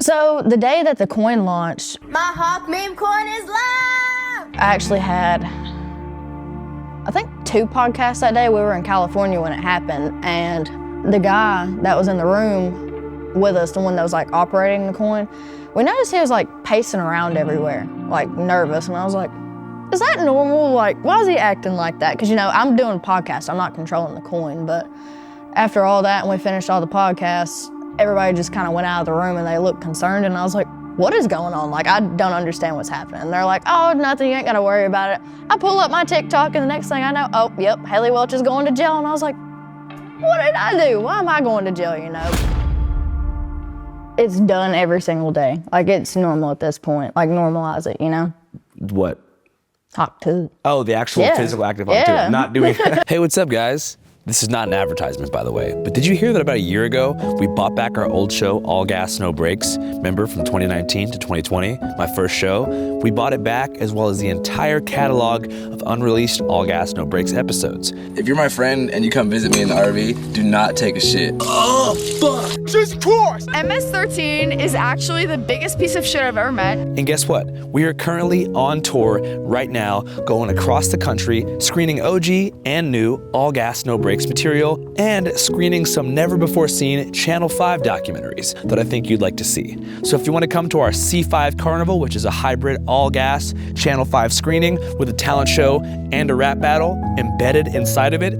So the day that the coin launched, My Hawk meme coin is live! I actually had, I think 2 podcasts that day. We were in California when it happened, and the guy that was in the room with us, the one that was like operating the coin, we noticed he was like pacing around everywhere, like nervous, and I was like, is that normal? Like, why is he acting like that? Because, you know, I'm doing podcasts, I'm not controlling the coin, but after all that and we finished all the podcasts, everybody just kind of went out of the room and they looked concerned, and I was like, what is going on? Like, I don't understand what's happening. And they're like, oh, nothing, you ain't gotta worry about it. I pull up my TikTok and the next thing I know, oh, yep, Haliey Welch is going to jail. And I was like, what did I do? Why am I going to jail, you know? It's done every single day. Like, it's normal at this point. Like, normalize it, you know? What? Hawk Tuah. Oh, the actual physical act of Hawk Tuah. Not doing Hey, what's up, guys? This is not an advertisement, by the way, but did you hear that about a year ago, we bought back our old show, All Gas, No Brakes? Remember, from 2019 to 2020, my first show? We bought it back, as well as the entire catalog of unreleased All Gas, No Brakes episodes. If you're my friend and you come visit me in the RV, do not take a shit. Oh, fuck! Jesus Christ! MS-13 is actually the biggest piece of shit I've ever met. And guess what? We are currently on tour right now, going across the country, screening OG and new All Gas, No Brakes material, and screening some never-before-seen Channel 5 documentaries that I think you'd like to see. So if you want to come to our C5 Carnival, which is a hybrid all-gas Channel 5 screening with a talent show and a rap battle embedded inside of it,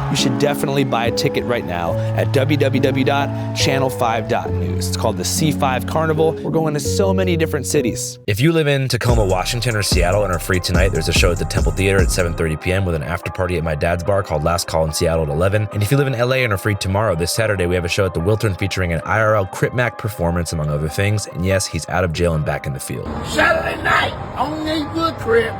you should definitely buy a ticket right now at www.channel5.news. It's called the C5 Carnival. We're going to so many different cities. If you live in Tacoma, Washington or Seattle and are free tonight, there's a show at the Temple Theater at 7:30 p.m. with an after party at my dad's bar called Last Call in Seattle at 11. And if you live in LA and are free tomorrow, this Saturday, we have a show at the Wiltern featuring an IRL Crip Mac performance, among other things. And yes, he's out of jail and back in the field. Saturday night on Needwood Crip.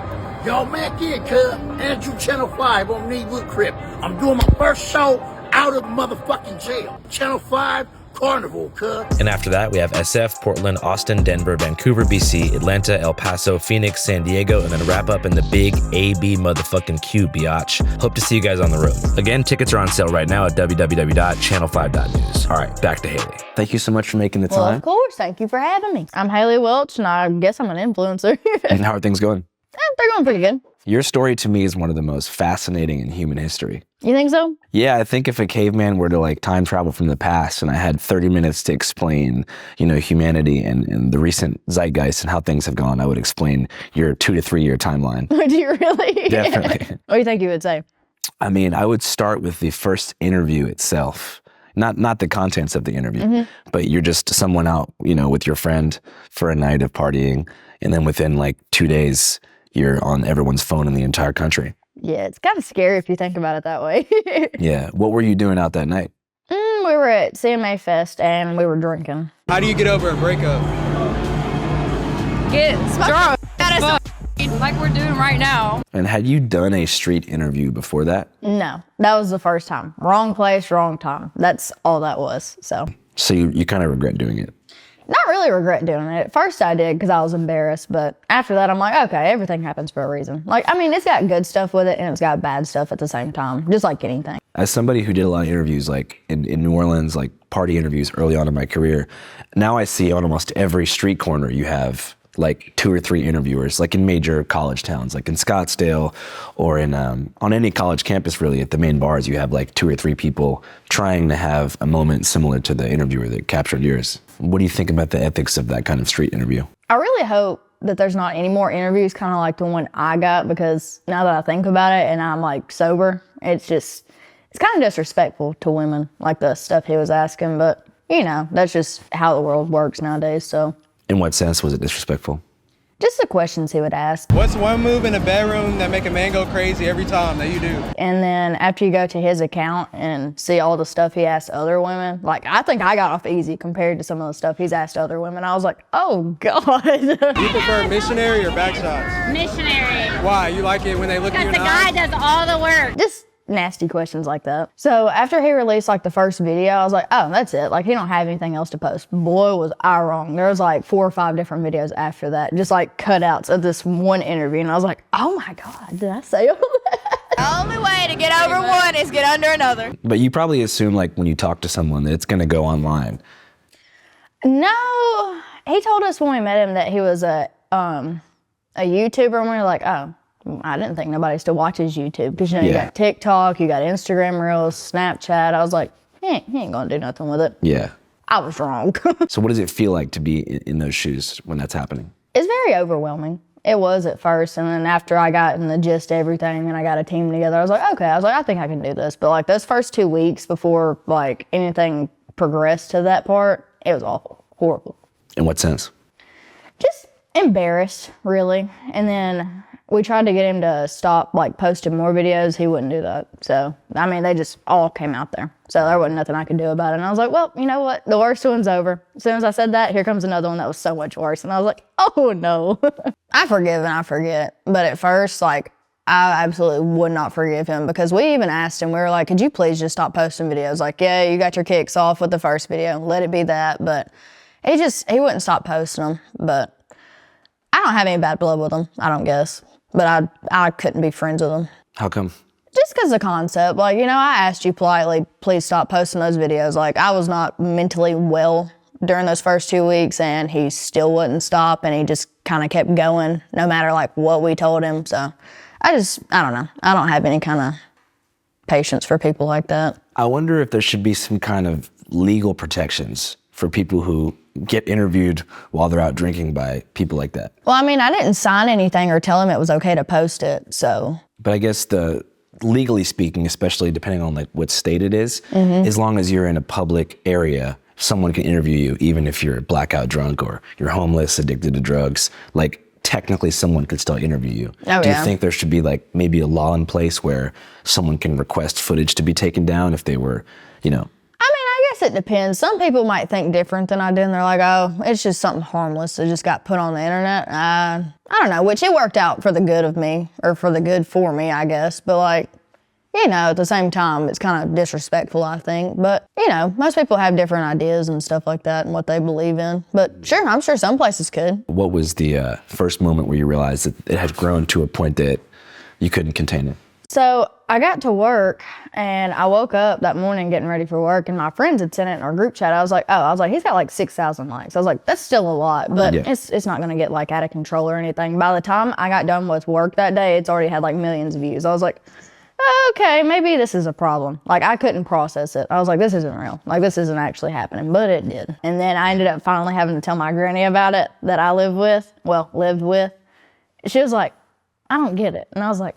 Y'all make it, cuz. Andrew Channel 5 on Needwood Crip. I'm doing my first show out of motherfucking jail. Channel 5 Carnival, cuz. And after that, we have SF, Portland, Austin, Denver, Vancouver, BC, Atlanta, El Paso, Phoenix, San Diego, and then wrap up in the big AB motherfucking Q, biatch. Hope to see you guys on the road. Again, tickets are on sale right now at www.channel5.news. All right, back to Haliey. Thank you so much for making the time. Well, of course, thank you for having me. I'm Haliey Welch, and I guess I'm an influencer. And how are things going? They're going pretty good. Your story to me is one of the most fascinating in human history. You think so? Yeah, I think if a caveman were to like time travel from the past and I had 30 minutes to explain, you know, humanity and the recent zeitgeist and how things have gone, I would explain your 2 to 3 year timeline. Do you really? Definitely. What do you think you would say? I mean, I would start with the first interview itself. Not the contents of the interview, but you're just someone out, you know, with your friend for a night of partying, and then within like 2 days, you're on everyone's phone in the entire country. Yeah, it's kind of scary if you think about it that way. Yeah. What were you doing out that night? We were at CMA Fest and we were drinking. How do you get over a breakup? Get drunk. Like we're doing right now. And had you done a street interview before that? No, that was the first time. Wrong place, wrong time. That's all that was, so. So you kind of regret doing it? Not really regret doing it. At first I did because I was embarrassed, but after that I'm like, okay, everything happens for a reason. Like, I mean, it's got good stuff with it and it's got bad stuff at the same time, just like anything. As somebody who did a lot of interviews, like in New Orleans, like party interviews early on in my career, now I see on almost every street corner you have like 2 or 3 interviewers, like in major college towns, like in Scottsdale or in on any college campus really, at the main bars, you have like 2 or 3 people trying to have a moment similar to the interviewer that captured yours. What do you think about the ethics of that kind of street interview? I really hope that there's not any more interviews kind of like the one I got, because now that I think about it and I'm like sober, it's kind of disrespectful to women, like the stuff he was asking, but you know, that's just how the world works nowadays, so. In what sense was it disrespectful? Just the questions he would ask. What's one move in a bedroom that make a man go crazy every time that you do? And then after you go to his account and see all the stuff he asked other women, like I think I got off easy compared to some of the stuff he's asked other women. I was like, oh God. You prefer missionary or back shots? Missionary. Why? You like it when they look at you in Because the the eyes? guy does all the work. Just nasty questions like that. So after he released like the first video, I was like, oh, that's it. Like he don't have anything else to post. Boy, was I wrong. There was like 4 or 5 different videos after that, just like cutouts of this one interview. And I was like, oh my God, did I say all that? The only way to get over one is get under another. But you probably assume, like, when you talk to someone that it's going to go online. No, he told us when we met him that he was a YouTuber, and we were like, oh, I didn't think nobody still watches YouTube, because, you know, you got TikTok, you got Instagram Reels, Snapchat. I was like, he ain't gonna do nothing with it. Yeah. I was wrong. So what does it feel like to be in those shoes when that's happening? It's very overwhelming. It was at first, and then after I got in the gist of everything and I got a team together, I was like, okay. I was like, I think I can do this. But like those first 2 weeks before like anything progressed to that part, it was awful, horrible. In what sense? Just embarrassed, really. And then we tried to get him to stop like posting more videos. He wouldn't do that. So, I mean, they just all came out there. So there wasn't nothing I could do about it. And I was like, well, you know what? The worst one's over. As soon as I said that, here comes another one that was so much worse. And I was like, oh no. I forgive and I forget. But at first, like, I absolutely would not forgive him, because we even asked him, we were like, could you please just stop posting videos? Like, yeah, you got your kicks off with the first video. Let it be that. But he wouldn't stop posting them. But I don't have any bad blood with him, I don't guess. But I couldn't be friends with him. How come? Just because the concept. Like, you know, I asked you politely, please stop posting those videos. Like, I was not mentally well during those first 2 weeks, and he still wouldn't stop, and he just kind of kept going no matter, like, what we told him. So, I don't know. I don't have any kind of patience for people like that. I wonder if there should be some kind of legal protections for people who get interviewed while they're out drinking by people like that. Well, I mean, I didn't sign anything or tell him it was okay to post it, so. But I guess legally speaking, especially depending on like what state it is, as long as you're in a public area, someone can interview you even if you're blackout drunk or you're homeless, addicted to drugs. Like, technically someone could still interview you. Oh, Do you think there should be like maybe a law in place where someone can request footage to be taken down if they were, you know? I mean, I guess it depends. Some people might think different than I do, and they're like, oh, it's just something harmless that just got put on the internet. I don't know, which it worked out for the good of me, or for the good for me, I guess. But like, you know, at the same time, it's kind of disrespectful, I think. But, you know, most people have different ideas and stuff like that and what they believe in. But sure, I'm sure some places could. What was the first moment where you realized that it had grown to a point that you couldn't contain it? So I got to work, and I woke up that morning getting ready for work, and my friends had sent it in our group chat. I was like, he's got like 6,000 likes. I was like, that's still a lot, but it's not going to get like out of control or anything. By the time I got done with work that day, it's already had like millions of views. I was like, okay, maybe this is a problem. Like, I couldn't process it. I was like, this isn't real. Like, this isn't actually happening, but it did. And then I ended up finally having to tell my granny about it that I lived with. She was like, I don't get it. And I was like,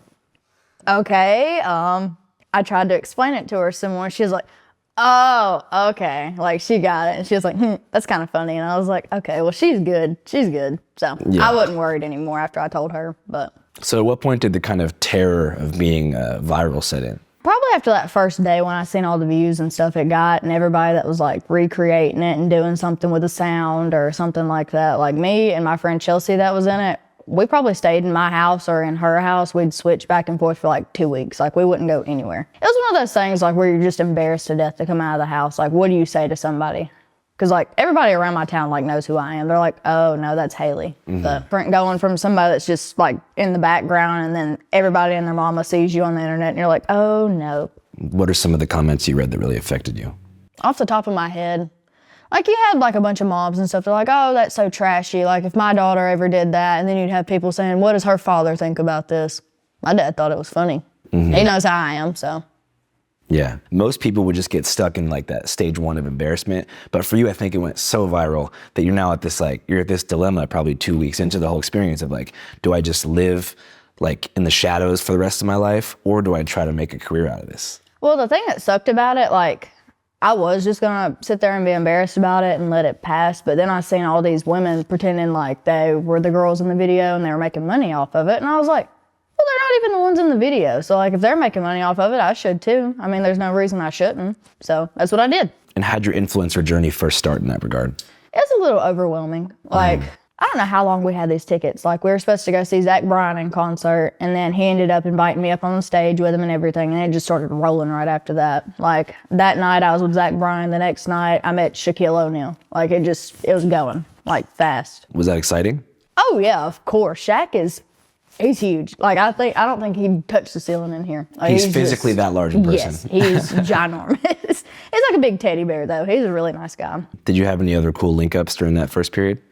okay. I tried to explain it to her some more. She was like, oh, okay. Like, she got it. And she was like, that's kind of funny. And I was like, okay, well, she's good. So I wasn't worried anymore after I told her, but. So at what point did the kind of terror of being viral set in? Probably after that first day when I seen all the views and stuff it got, and everybody that was like recreating it and doing something with the sound or something like that. Like me and my friend Chelsea that was in it, we probably stayed in my house or in her house. We'd switch back and forth for like 2 weeks. Like, we wouldn't go anywhere. It was one of those things like where you're just embarrassed to death to come out of the house. Like, what do you say to somebody? Because like everybody around my town like knows who I am. They're like, oh no, that's Haliey. But going from somebody that's just like in the background, and then everybody and their mama sees you on the internet, and you're like, oh no. What are some of the comments you read that really affected you? Off the top of my head, like, you had like a bunch of moms and stuff. They're like, oh, that's so trashy. Like, if my daughter ever did that, and then you'd have people saying, what does her father think about this? My dad thought it was funny. He knows how I am, so. Yeah, most people would just get stuck in like that stage 1 of embarrassment. But for you, I think it went so viral that you're now at this you're at this dilemma probably 2 weeks into the whole experience of like, do I just live like in the shadows for the rest of my life, or do I try to make a career out of this? Well, the thing that sucked about it, like, I was just gonna sit there and be embarrassed about it and let it pass. But then I seen all these women pretending like they were the girls in the video and they were making money off of it. And I was like, well, they're not even the ones in the video. So like, if they're making money off of it, I should too. I mean, there's no reason I shouldn't. So that's what I did. And how'd your influencer journey first start in that regard? It was a little overwhelming. Like, I don't know how long we had these tickets. Like, we were supposed to go see Zach Bryan in concert, and then he ended up inviting me up on the stage with him and everything, and it just started rolling right after that. Like, that night I was with Zach Bryan. The next night I met Shaquille O'Neal. Like, it was going, like, fast. Was that exciting? Oh, yeah, of course. Shaq is He's huge. Like, I don't think he'd touch the ceiling in here. Like, He's physically that large in person. Yes, he's ginormous. He's like a big teddy bear, though. He's a really nice guy. Did you have any other cool link-ups during that first period?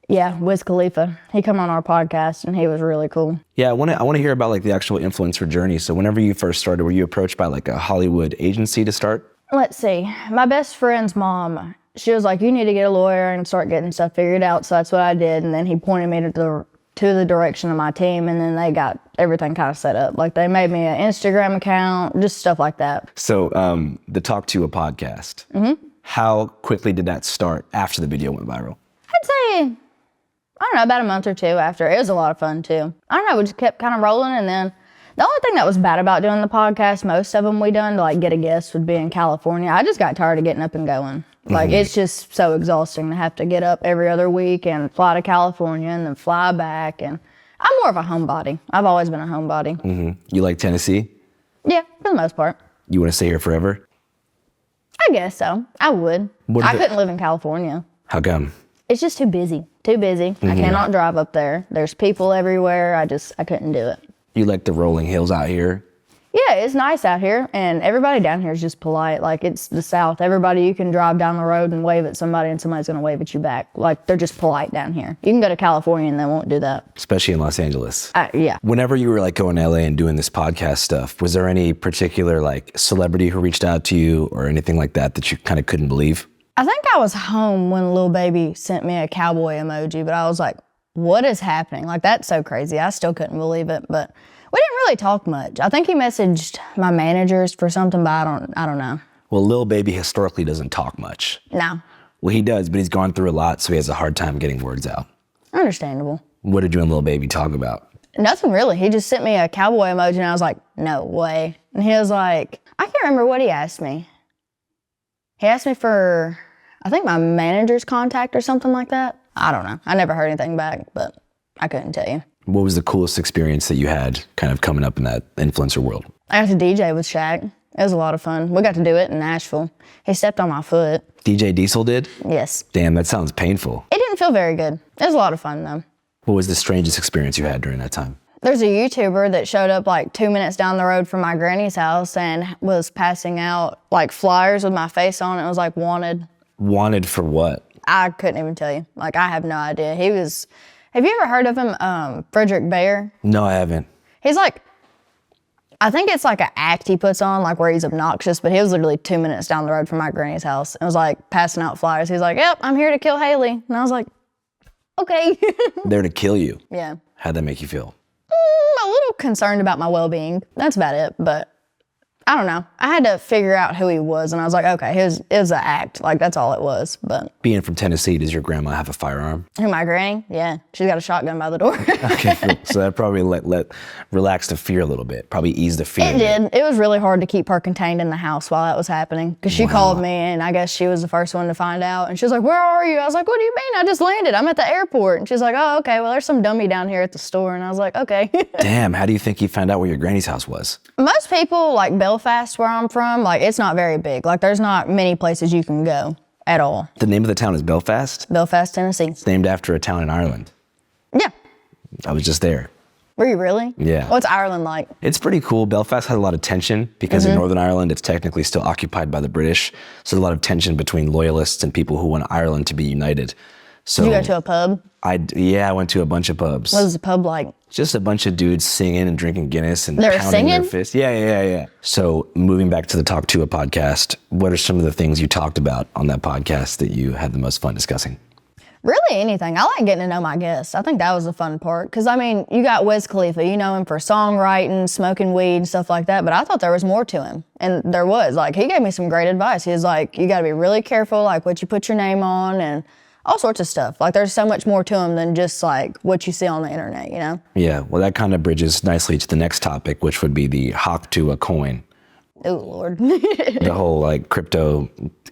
Yeah, Wiz Khalifa. He come on our podcast, and he was really cool. Yeah, I want to hear about like the actual influencer journey. So whenever you first started, were you approached by like a Hollywood agency to start? Let's see. My best friend's mom, she was like, you need to get a lawyer and start getting stuff figured out. So that's what I did. And then he pointed me to the direction of my team, and then they got everything kind of set up. Like, they made me an Instagram account, just stuff like that. So the Talk Tuah podcast, how quickly did that start after the video went viral? I'd say, I don't know, about a month or two after. It was a lot of fun, too. I don't know, we just kept kind of rolling, and then the only thing that was bad about doing the podcast, most of them we done to, like, get a guest would be in California. I just got tired of getting up and going. Like, it's just so exhausting to have to get up every other week and fly to California and then fly back, and I'm more of a homebody. I've always been a homebody. You like Tennessee? Yeah, for the most part. You want to stay here forever? I guess so. I would. I couldn't live in California. How come? It's just too busy. Too busy. I cannot drive up there. There's people everywhere. I couldn't do it. You like the rolling hills out here? Yeah, it's nice out here, and everybody down here is just polite. Like, it's the South. Everybody, you can drive down the road and wave at somebody, and somebody's going to wave at you back. Like, they're just polite down here. You can go to California, and they won't do that. Especially in Los Angeles. Yeah. Whenever you were like going to LA and doing this podcast stuff, was there any particular like celebrity who reached out to you or anything like that you kind of couldn't believe? I think I was home when Lil Baby sent me a cowboy emoji, but I was like, what is happening? Like, that's so crazy. I still couldn't believe it, but we didn't really talk much. I think he messaged my managers for something, but I don't know. Well, Lil Baby historically doesn't talk much. No. Well, he does, but he's gone through a lot, so he has a hard time getting words out. Understandable. What did you and Lil Baby talk about? Nothing really. He just sent me a cowboy emoji, and I was like, no way. And he was like, I can't remember what he asked me. He asked me for, I think, my manager's contact or something like that. I don't know. I never heard anything back, but I couldn't tell you. What was the coolest experience that you had kind of coming up in that influencer world? I got to DJ with Shaq. It was a lot of fun. We got to do it in Nashville. He stepped on my foot. DJ Diesel did? Yes. Damn, that sounds painful. It didn't feel very good. It was a lot of fun, though. What was the strangest experience you had during that time? There's a YouTuber that showed up like 2 minutes down the road from my granny's house and was passing out like flyers with my face on it. It was like wanted. Wanted for what? I couldn't even tell you. Like, I have no idea. He was, have you ever heard of him, Frederick Bayer? No, I haven't. He's like, I think it's like an act he puts on, like where he's obnoxious, but he was literally 2 minutes down the road from my granny's house. It was like passing out flyers. He's like, yep, I'm here to kill Haliey. And I was like, okay. There to kill you? Yeah. How'd that make you feel? A little concerned about my well-being. That's about it, but I don't know. I had to figure out who he was, and I was like, okay, it was an act. Like, that's all it was, but. Being from Tennessee, does your grandma have a firearm? Who, my granny? Yeah. She's got a shotgun by the door. Okay, cool. So that probably let relax the fear a little bit. Probably ease the fear. It did. It was really hard to keep her contained in the house while that was happening, because she called me, and I guess she was the first one to find out, and she was like, where are you? I was like, what do you mean? I just landed. I'm at the airport. And she's like, oh, okay, well, there's some dummy down here at the store, and I was like, okay. Damn, how do you think you found out where your granny's house was? Most people, like Belfast, where I'm from, like, it's not very big. Like, there's not many places you can go at all. The name of the town is Belfast? Belfast, Tennessee. It's named after a town in Ireland. Yeah. I was just there. Were you really? Yeah. What's Ireland like? It's pretty cool. Belfast has a lot of tension because in Northern Ireland, it's technically still occupied by the British. So there's a lot of tension between loyalists and people who want Ireland to be united. So Did you go to a pub? I went to a bunch of pubs. What was the pub like? Just a bunch of dudes singing and drinking Guinness and They were pounding their singing? fists. Yeah. So moving back to the Talk Tuah podcast, what are some of the things you talked about on that podcast that you had the most fun discussing? Really anything. I like getting to know my guests. I think that was the fun part. Because, I mean, you got Wiz Khalifa. You know him for songwriting, smoking weed, and stuff like that. But I thought there was more to him. And there was. Like, he gave me some great advice. He was like, you got to be really careful, like, what you put your name on and all sorts of stuff. Like, there's so much more to him than just, like, what you see on the internet, you know? Yeah, well, that kind of bridges nicely to the next topic, which would be the Tuah coin. Oh, Lord. The whole, like, crypto,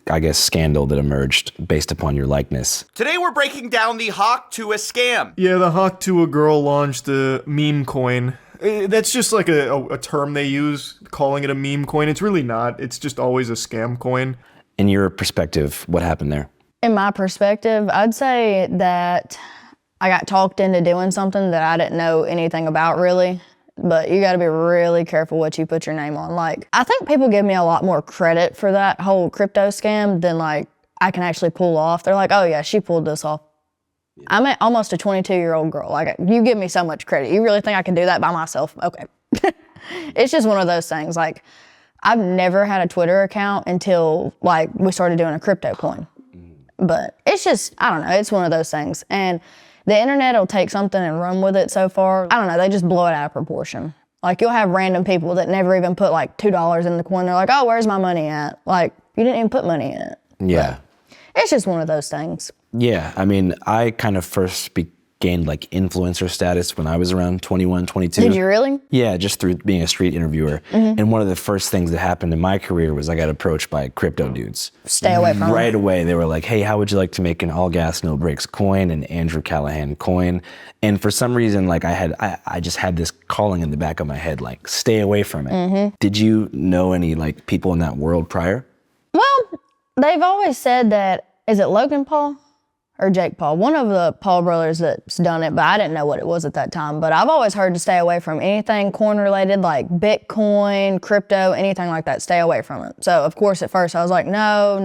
I guess, scandal that emerged based upon your likeness. Today we're breaking down the Tuah scam. Yeah, the Tuah girl launched a meme coin. That's just like a term they use, calling it a meme coin. It's really not. It's just always a scam coin. In your perspective, what happened there? In my perspective, I'd say that I got talked into doing something that I didn't know anything about really. But you got to be really careful what you put your name on. Like, I think people give me a lot more credit for that whole crypto scam than like I can actually pull off. They're like, oh yeah, she pulled this off. Yeah. I'm almost a 22-year-old girl. Like, you give me so much credit. You really think I can do that by myself? Okay. It's just one of those things. Like, I've never had a Twitter account until like we started doing a crypto coin. But it's just, I don't know, it's one of those things. And the internet will take something and run with it so far. I don't know, they just blow it out of proportion. Like, you'll have random people that never even put like $2 in the coin. They're like, oh, where's my money at? Like, you didn't even put money in it. Yeah. But it's just one of those things. Yeah, I mean, I kind of first gained like influencer status when I was around 21, 22. Did you really? Yeah, just through being a street interviewer. Mm-hmm. And one of the first things that happened in my career was I got approached by crypto dudes. Stay away from them. Right away, they were like, hey, how would you like to make an all gas, no brakes coin, an Andrew Callahan coin? And for some reason, like I just had this calling in the back of my head, like, stay away from it. Mm-hmm. Did you know any like people in that world prior? Well, they've always said that, is it Logan Paul? Or Jake Paul, one of the Paul brothers that's done it, but I didn't know what it was at that time. But I've always heard to stay away from anything coin related, like Bitcoin, crypto, anything like that. Stay away from it. So of course at first I was like, no.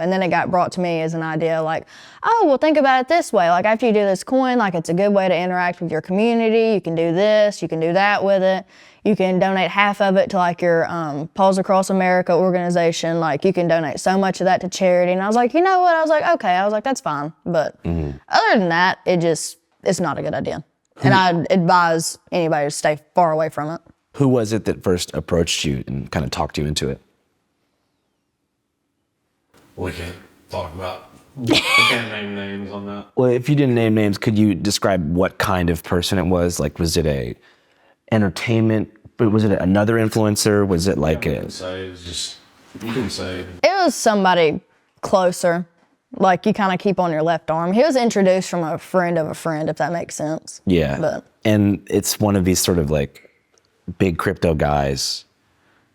And then it got brought to me as an idea like, oh, well think about it this way. Like after you do this coin, like it's a good way to interact with your community. You can do this, you can do that with it. You can donate half of it to like your Paws Across America organization. Like you can donate so much of that to charity. And I was like, you know what? I was like, okay. I was like, that's fine. But other than that, it's not a good idea. And I'd advise anybody to stay far away from it. Who was it that first approached you and kind of talked you into it? We can't talk about, we can't name names on that. Well, if you didn't name names, could you describe what kind of person it was? Like, was it a entertainment, but was it another influencer? Was it like you can say. It was somebody closer, like you kind of keep on your left arm. He was introduced from a friend of a friend, if that makes sense. Yeah. And it's one of these sort of like big crypto guys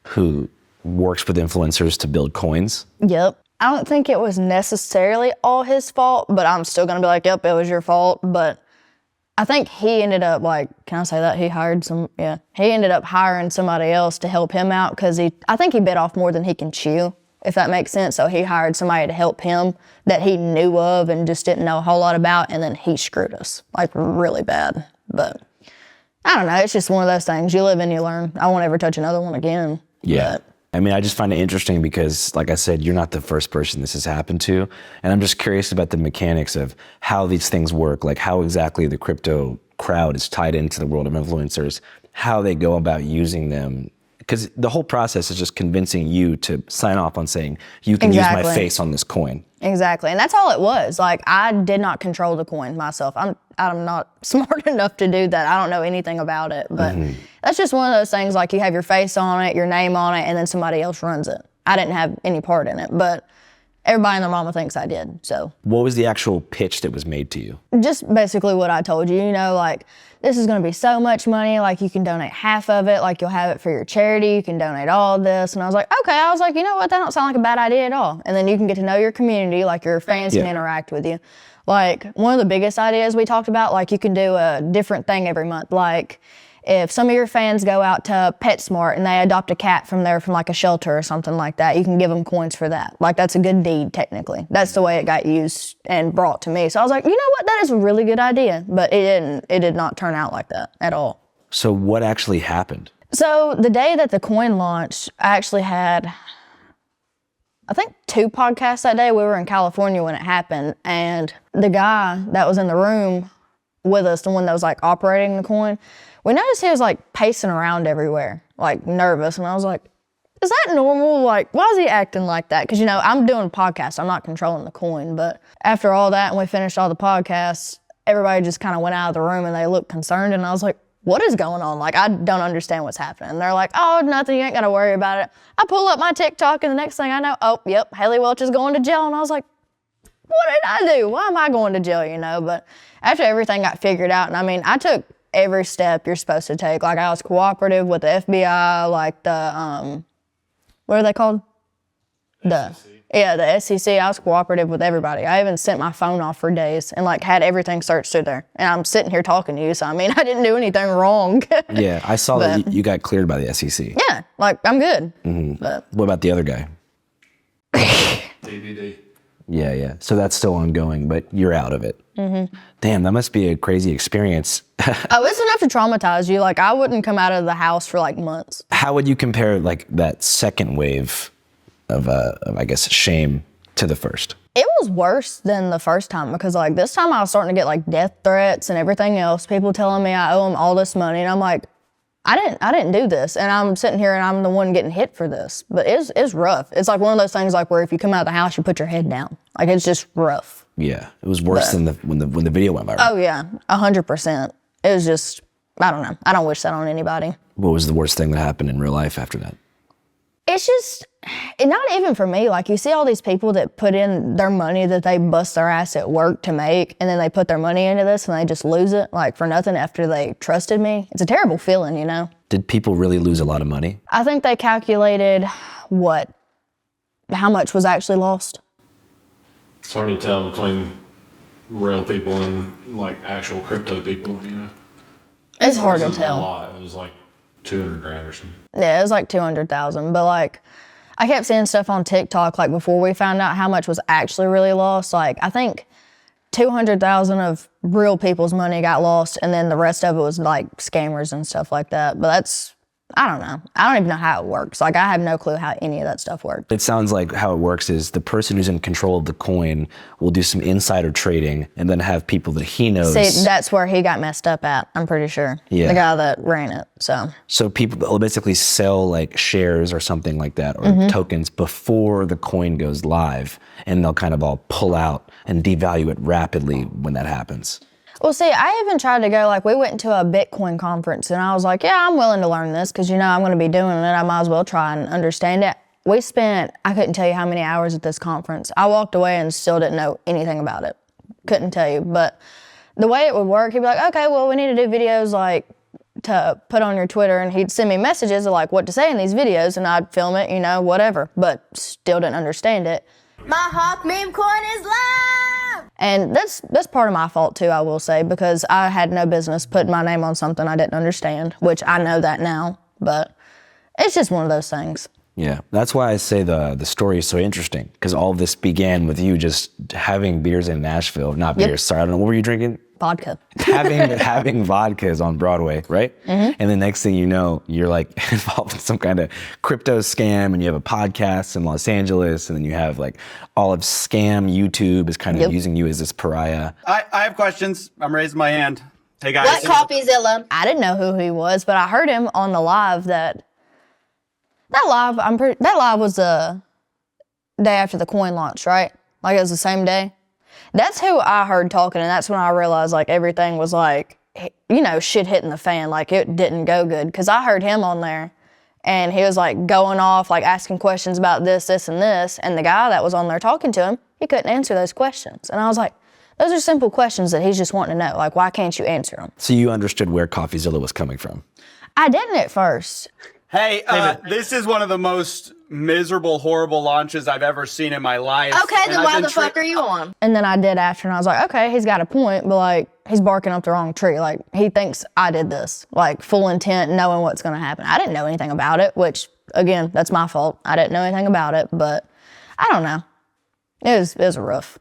who works with influencers to build coins. Yep. I don't think it was necessarily all his fault, but I'm still going to be like, yep, it was your fault. But I think he ended up like, can I say that? He ended up hiring somebody else to help him out because I think he bit off more than he can chew, if that makes sense. So he hired somebody to help him that he knew of and just didn't know a whole lot about, and then he screwed us, like really bad. But I don't know, it's just one of those things. You live and you learn. I won't ever touch another one again. Yeah. But I mean, I just find it interesting because, like I said, you're not the first person this has happened to. And I'm just curious about the mechanics of how these things work, like how exactly the crypto crowd is tied into the world of influencers, how they go about using them. Because the whole process is just convincing you to sign off on saying, you can use my face on this coin. Exactly. And that's all it was. Like, I did not control the coin myself. I'm not smart enough to do that. I don't know anything about it. But that's just one of those things, like you have your face on it, your name on it, and then somebody else runs it. I didn't have any part in it, but everybody and their mama thinks I did, so. What was the actual pitch that was made to you? Just basically what I told you, like, this is gonna be so much money, like you can donate half of it, like you'll have it for your charity, you can donate all of this. And I was like, okay, you know what, that don't sound like a bad idea at all. And then you can get to know your community, like your fans can interact with you. Like one of the biggest ideas we talked about, like you can do a different thing every month. Like if some of your fans go out to PetSmart and they adopt a cat from like a shelter or something like that, you can give them coins for that. Like that's a good deed technically. That's the way it got used and brought to me. So I was like, you know what, that is a really good idea. But it did not turn out like that at all. So what actually happened? So the day that the coin launched, I actually had, I think 2 podcasts that day. We were in California when it happened. And the guy that was in the room with us, the one that was like operating the coin, we noticed he was like pacing around everywhere, like nervous. And I was like, is that normal? Like, why is he acting like that? Because, I'm doing a podcast. I'm not controlling the coin. But after all that, and we finished all the podcasts, everybody just kind of went out of the room and they looked concerned. And I was like, what is going on? Like, I don't understand what's happening. And they're like, oh, nothing. You ain't got to worry about it. I pull up my TikTok and the next thing I know, oh, yep, Haliey Welch is going to jail. And I was like, what did I do? Why am I going to jail, But after everything got figured out, and I took every step you're supposed to take. Like I was cooperative with the FBI, like the, what are they called? The SEC, I was cooperative with everybody. I even sent my phone off for days and like had everything searched through there. And I'm sitting here talking to you, so I mean, I didn't do anything wrong. Yeah, I saw that you got cleared by the SEC. Yeah, like I'm good. But what about the other guy? DVD. Yeah. So that's still ongoing, but you're out of it. Damn, that must be a crazy experience. Oh, it's enough to traumatize you. Like I wouldn't come out of the house for like months. How would you compare like that second wave of I guess, shame to the first? It was worse than the first time because like this time I was starting to get like death threats and everything else. People telling me I owe them all this money, and I'm like, I didn't do this, and I'm sitting here and I'm the one getting hit for this. But it's rough. It's like one of those things like where if you come out of the house, you put your head down. Like it's just rough. Yeah, it was worse than when the video went viral. Oh yeah, 100%. It was just, I don't know. I don't wish that on anybody. What was the worst thing that happened in real life after that? It's just, not even for me. Like you see all these people that put in their money that they bust their ass at work to make, and then they put their money into this and they just lose it like for nothing after they trusted me. It's a terrible feeling, you know? Did people really lose a lot of money? I think they calculated how much was actually lost. It's hard to tell between real people and like actual crypto people, you know? It's hard to A tell. lot. It was like 200 grand or something. Yeah, it was like 200,000, but like I kept seeing stuff on TikTok like before we found out how much was actually really lost. Like I think 200,000 of real people's money got lost, and then the rest of it was like scammers and stuff like that. But that's, I don't know. I don't even know how it works. Like I have no clue how any of that stuff works. It sounds like how it works is the person who's in control of the coin will do some insider trading and then have people that he knows. See, that's where he got messed up at, I'm pretty sure. Yeah. The guy that ran it, so. So people will basically sell like shares or something like that, or tokens before the coin goes live, and they'll kind of all pull out and devalue it rapidly when that happens. Well, see, I even tried to go, like, we went to a Bitcoin conference, and I was like, yeah, I'm willing to learn this, because, you know, I'm going to be doing it. I might as well try and understand it. We spent, I couldn't tell you how many hours at this conference. I walked away and still didn't know anything about it. Couldn't tell you. But the way it would work, he'd be like, okay, well, we need to do videos, like, to put on your Twitter, and he'd send me messages of, like, what to say in these videos, and I'd film it, you know, whatever, but still didn't understand it. My Hawk meme coin is live! And that's part of my fault too, I will say, because I had no business putting my name on something I didn't understand, which I know that now, but it's just one of those things. Yeah, that's why I say the story is so interesting, because all of this began with you just having beers in Nashville. Not beers, sorry, I don't know, what were you drinking? Vodka. having vodkas on Broadway, right? And the next thing you know, you're like involved in some kind of crypto scam, and you have a podcast in Los Angeles, and then you have like all of scam YouTube is kind of using you as this pariah. I have questions. I'm raising my hand. Hey guys. What CoffeeZilla? I didn't know who he was, but I heard him on the live that live was the day after the coin launch, right? Like it was the same day. That's who I heard talking, and that's when I realized like everything was like, you know, shit hitting the fan. Like it didn't go good, because I heard him on there, and he was like going off, like asking questions about this, and this, and the guy that was on there talking to him, he couldn't answer those questions. And I was like, those are simple questions that he's just wanting to know. Like, why can't you answer them? So you understood where CoffeeZilla was coming from? I didn't at first. Hey, this is one of the most miserable, horrible launches I've ever seen in my life. Okay, then why the fuck are you on? And then I did after, and I was like, okay, he's got a point, but like, he's barking up the wrong tree. Like, he thinks I did this, like full intent, knowing what's gonna happen. I didn't know anything about it, which, again, that's my fault. I didn't know anything about it, but I don't know. It was rough.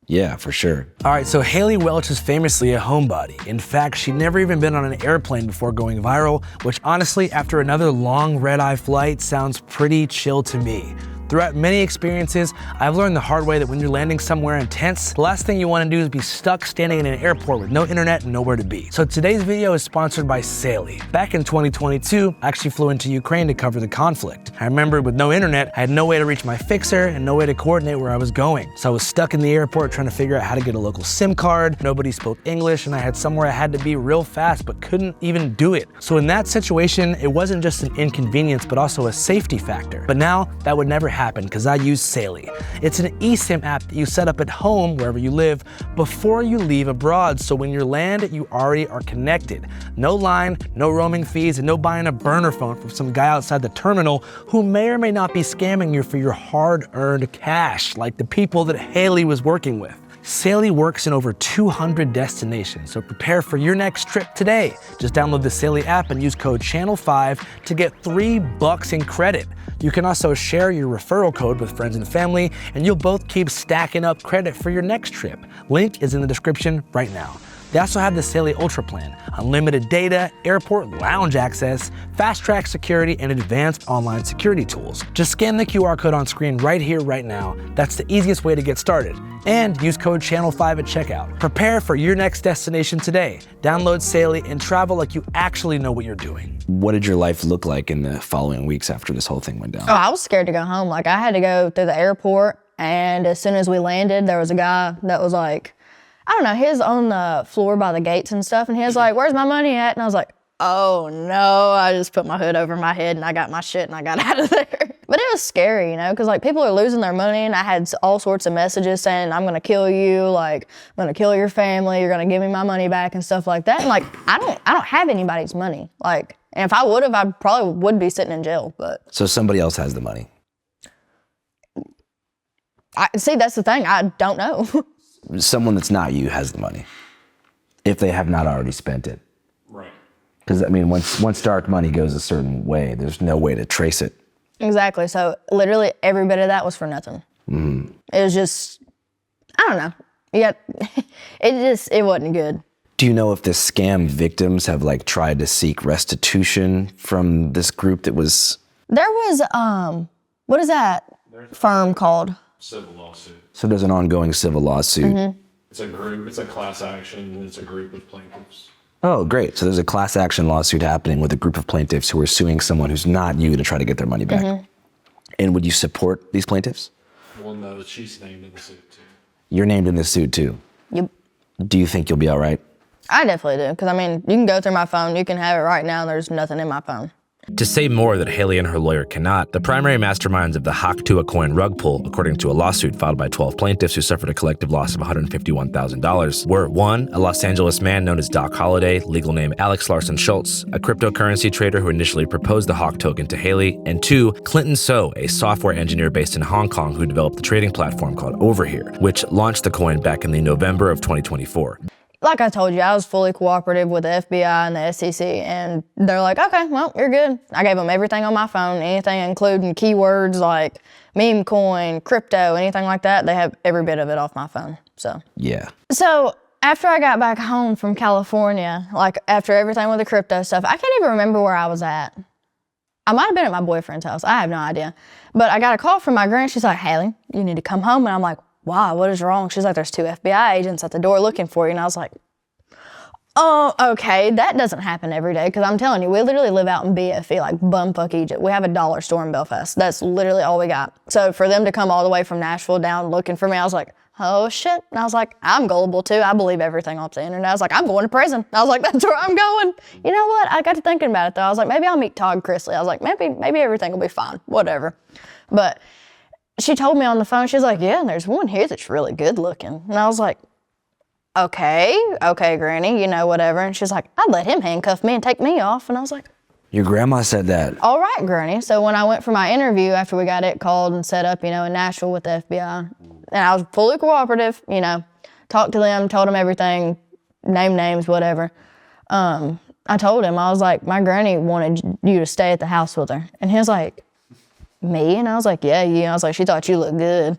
Yeah, for sure. All right, so Haliey Welch is famously a homebody. In fact, she'd never even been on an airplane before going viral, which honestly, after another long red-eye flight, sounds pretty chill to me. Throughout many experiences, I've learned the hard way that when you're landing somewhere intense, the last thing you want to do is be stuck standing in an airport with no internet and nowhere to be. So today's video is sponsored by Haliey. Back in 2022, I actually flew into Ukraine to cover the conflict. I remember with no internet, I had no way to reach my fixer and no way to coordinate where I was going. So I was stuck in the airport trying to figure out how to get a local SIM card. Nobody spoke English, and I had somewhere I had to be real fast but couldn't even do it. So in that situation, it wasn't just an inconvenience but also a safety factor. But now that would never happen because I use Haliey. It's an eSIM app that you set up at home, wherever you live, before you leave abroad, so when you land, you already are connected. No line, no roaming fees, and no buying a burner phone from some guy outside the terminal who may or may not be scamming you for your hard-earned cash, like the people that Haliey was working with. Haliey works in over 200 destinations, so prepare for your next trip today. Just download the Haliey app and use code CHANNEL5 to get $3 in credit. You can also share your referral code with friends and family, and you'll both keep stacking up credit for your next trip. Link is in the description right now. They also have the Haliey Ultra plan, unlimited data, airport lounge access, fast-track security, and advanced online security tools. Just scan the QR code on screen right here, right now. That's the easiest way to get started. And use code CHANNEL5 at checkout. Prepare for your next destination today. Download Haliey and travel like you actually know what you're doing. What did your life look like in the following weeks after this whole thing went down? Oh, I was scared to go home. Like, I had to go through the airport, and as soon as we landed, there was a guy that was like, I don't know, he was on the floor by the gates and stuff, and he was like, "Where's my money at?" And I was like, oh no, I just put my hood over my head and I got my shit and I got out of there. But it was scary, you know, because like people are losing their money, and I had all sorts of messages saying, "I'm gonna kill you, like I'm gonna kill your family, you're gonna give me my money back," and stuff like that. And like I don't have anybody's money. Like, and if I would have, I probably would be sitting in jail. But so somebody else has the money. See, that's the thing. I don't know. Someone that's not you has the money, if they have not already spent it. Right. Because I mean, once dark money goes a certain way, there's no way to trace it. Exactly. So literally every bit of that was for nothing. Mm-hmm. It was just, I don't know. Yeah, it wasn't good. Do you know if the scam victims have like tried to seek restitution from this group that was? There was what is that firm called? Civil lawsuit. So there's an ongoing civil lawsuit. Mm-hmm. It's a group. It's a class action. It's a group of plaintiffs. Oh, great. So there's a class action lawsuit happening with a group of plaintiffs who are suing someone who's not you to try to get their money back. Mm-hmm. And would you support these plaintiffs? Well, no, she's named in the suit too. You're named in this suit too? Yep. Do you think you'll be all right? I definitely do, because I mean, you can go through my phone, you can have it right now, there's nothing in my phone. To say more that Haliey and her lawyer cannot, the primary masterminds of the Tuah coin rug pull, according to a lawsuit filed by 12 plaintiffs who suffered a collective loss of $151,000, were 1. A Los Angeles man known as Doc Holliday, legal name Alex Larson Schultz, a cryptocurrency trader who initially proposed the Hawk token to Haliey, and 2. Clinton So, a software engineer based in Hong Kong who developed the trading platform called Overhere, which launched the coin back in the November of 2024. Like I told you, I was fully cooperative with the FBI and the SEC, and they're like, okay, well, you're good. I gave them everything on my phone, anything including keywords like meme coin, crypto, anything like that. They have every bit of it off my phone, so. Yeah. So after I got back home from California, like after everything with the crypto stuff, I can't even remember where I was at. I might have been at my boyfriend's house. I have no idea. But I got a call from my grand. She's like, Haliey, you need to come home. And I'm like, wow, what is wrong? She's like, there's 2 FBI agents at the door looking for you. And I was like, oh, okay, that doesn't happen every day. Because I'm telling you, we literally live out in BFE, like bumfuck Egypt. We have a dollar store in Belfast. That's literally all we got. So for them to come all the way from Nashville down looking for me, I was like, oh shit. And I was like, I'm gullible too. I believe everything off the internet. I was like, I'm going to prison. I was like, that's where I'm going. You know what? I got to thinking about it though. I was like, maybe I'll meet Todd Chrisley. I was like, maybe everything will be fine. Whatever. But she told me on the phone, she was like, yeah, and there's one here that's really good looking. And I was like, okay, Granny, you know, whatever. And she's like, I'd let him handcuff me and take me off. And I was like, your grandma said that. All right, Granny. So when I went for my interview after we got it called and set up, you know, in Nashville with the FBI, and I was fully cooperative, you know, talked to them, told them everything, named names, whatever. I told him, I was like, my granny wanted you to stay at the house with her. And he was like, me? And I was like, yeah, you. I was like, she thought you looked good.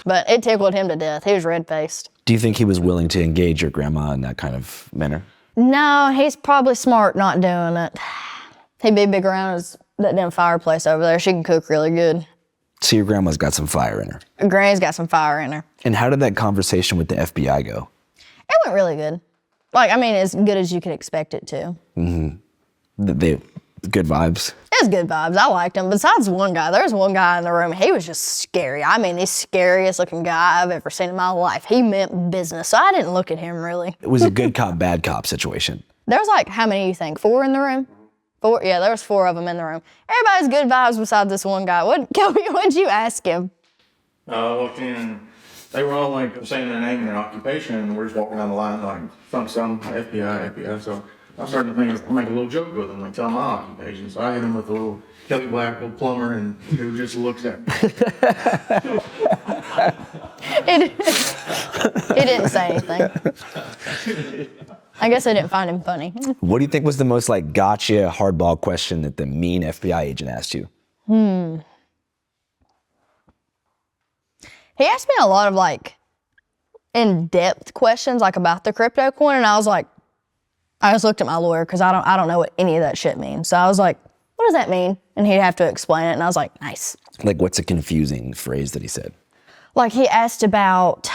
But it tickled him to death. He was red-faced. Do you think he was willing to engage your grandma in that kind of manner? No, he's probably smart not doing it. He'd be big around that damn fireplace over there. She can cook really good. So your grandma's got some fire in her. Granny's got some fire in her. And how did that conversation with the FBI go? It went really good. Like, I mean, as good as you could expect it to. Mm-hmm. Good vibes. It was good vibes. I liked him. Besides one guy, there was one guy in the room. He was just scary. I mean, the scariest looking guy I've ever seen in my life. He meant business. So I didn't look at him really. It was a good cop, bad cop situation. There was like, how many do you think? 4 in the room? 4? Yeah, there was 4 of them in the room. Everybody's good vibes besides this one guy. What'd you ask him? I walked in, they were all like saying their name and their occupation, and we're just walking down the line like, some FBI. So I started to make a little joke with them, like tell them my occupation. So I hit him with a little Kelly Black, little plumber, and he just looks at me. He didn't say anything. I guess I didn't find him funny. What do you think was the most like gotcha hardball question that the mean FBI agent asked you? He asked me a lot of like in-depth questions like about the crypto coin, and I was like, I just looked at my lawyer because I don't know what any of that shit means. So I was like, what does that mean? And he'd have to explain it, and I was like, nice. Like, what's a confusing phrase that he said? Like, he asked about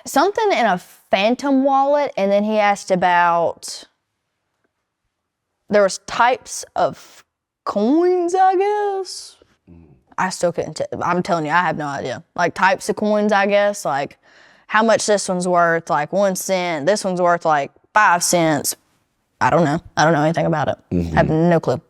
something in a phantom wallet, and then he asked about, there was types of coins, I guess. I still couldn't I'm telling you, I have no idea. Like, types of coins, I guess. Like, how much this one's worth, like 1 cent. This one's worth like 5 cents. I don't know. I don't know anything about it. I have no clue.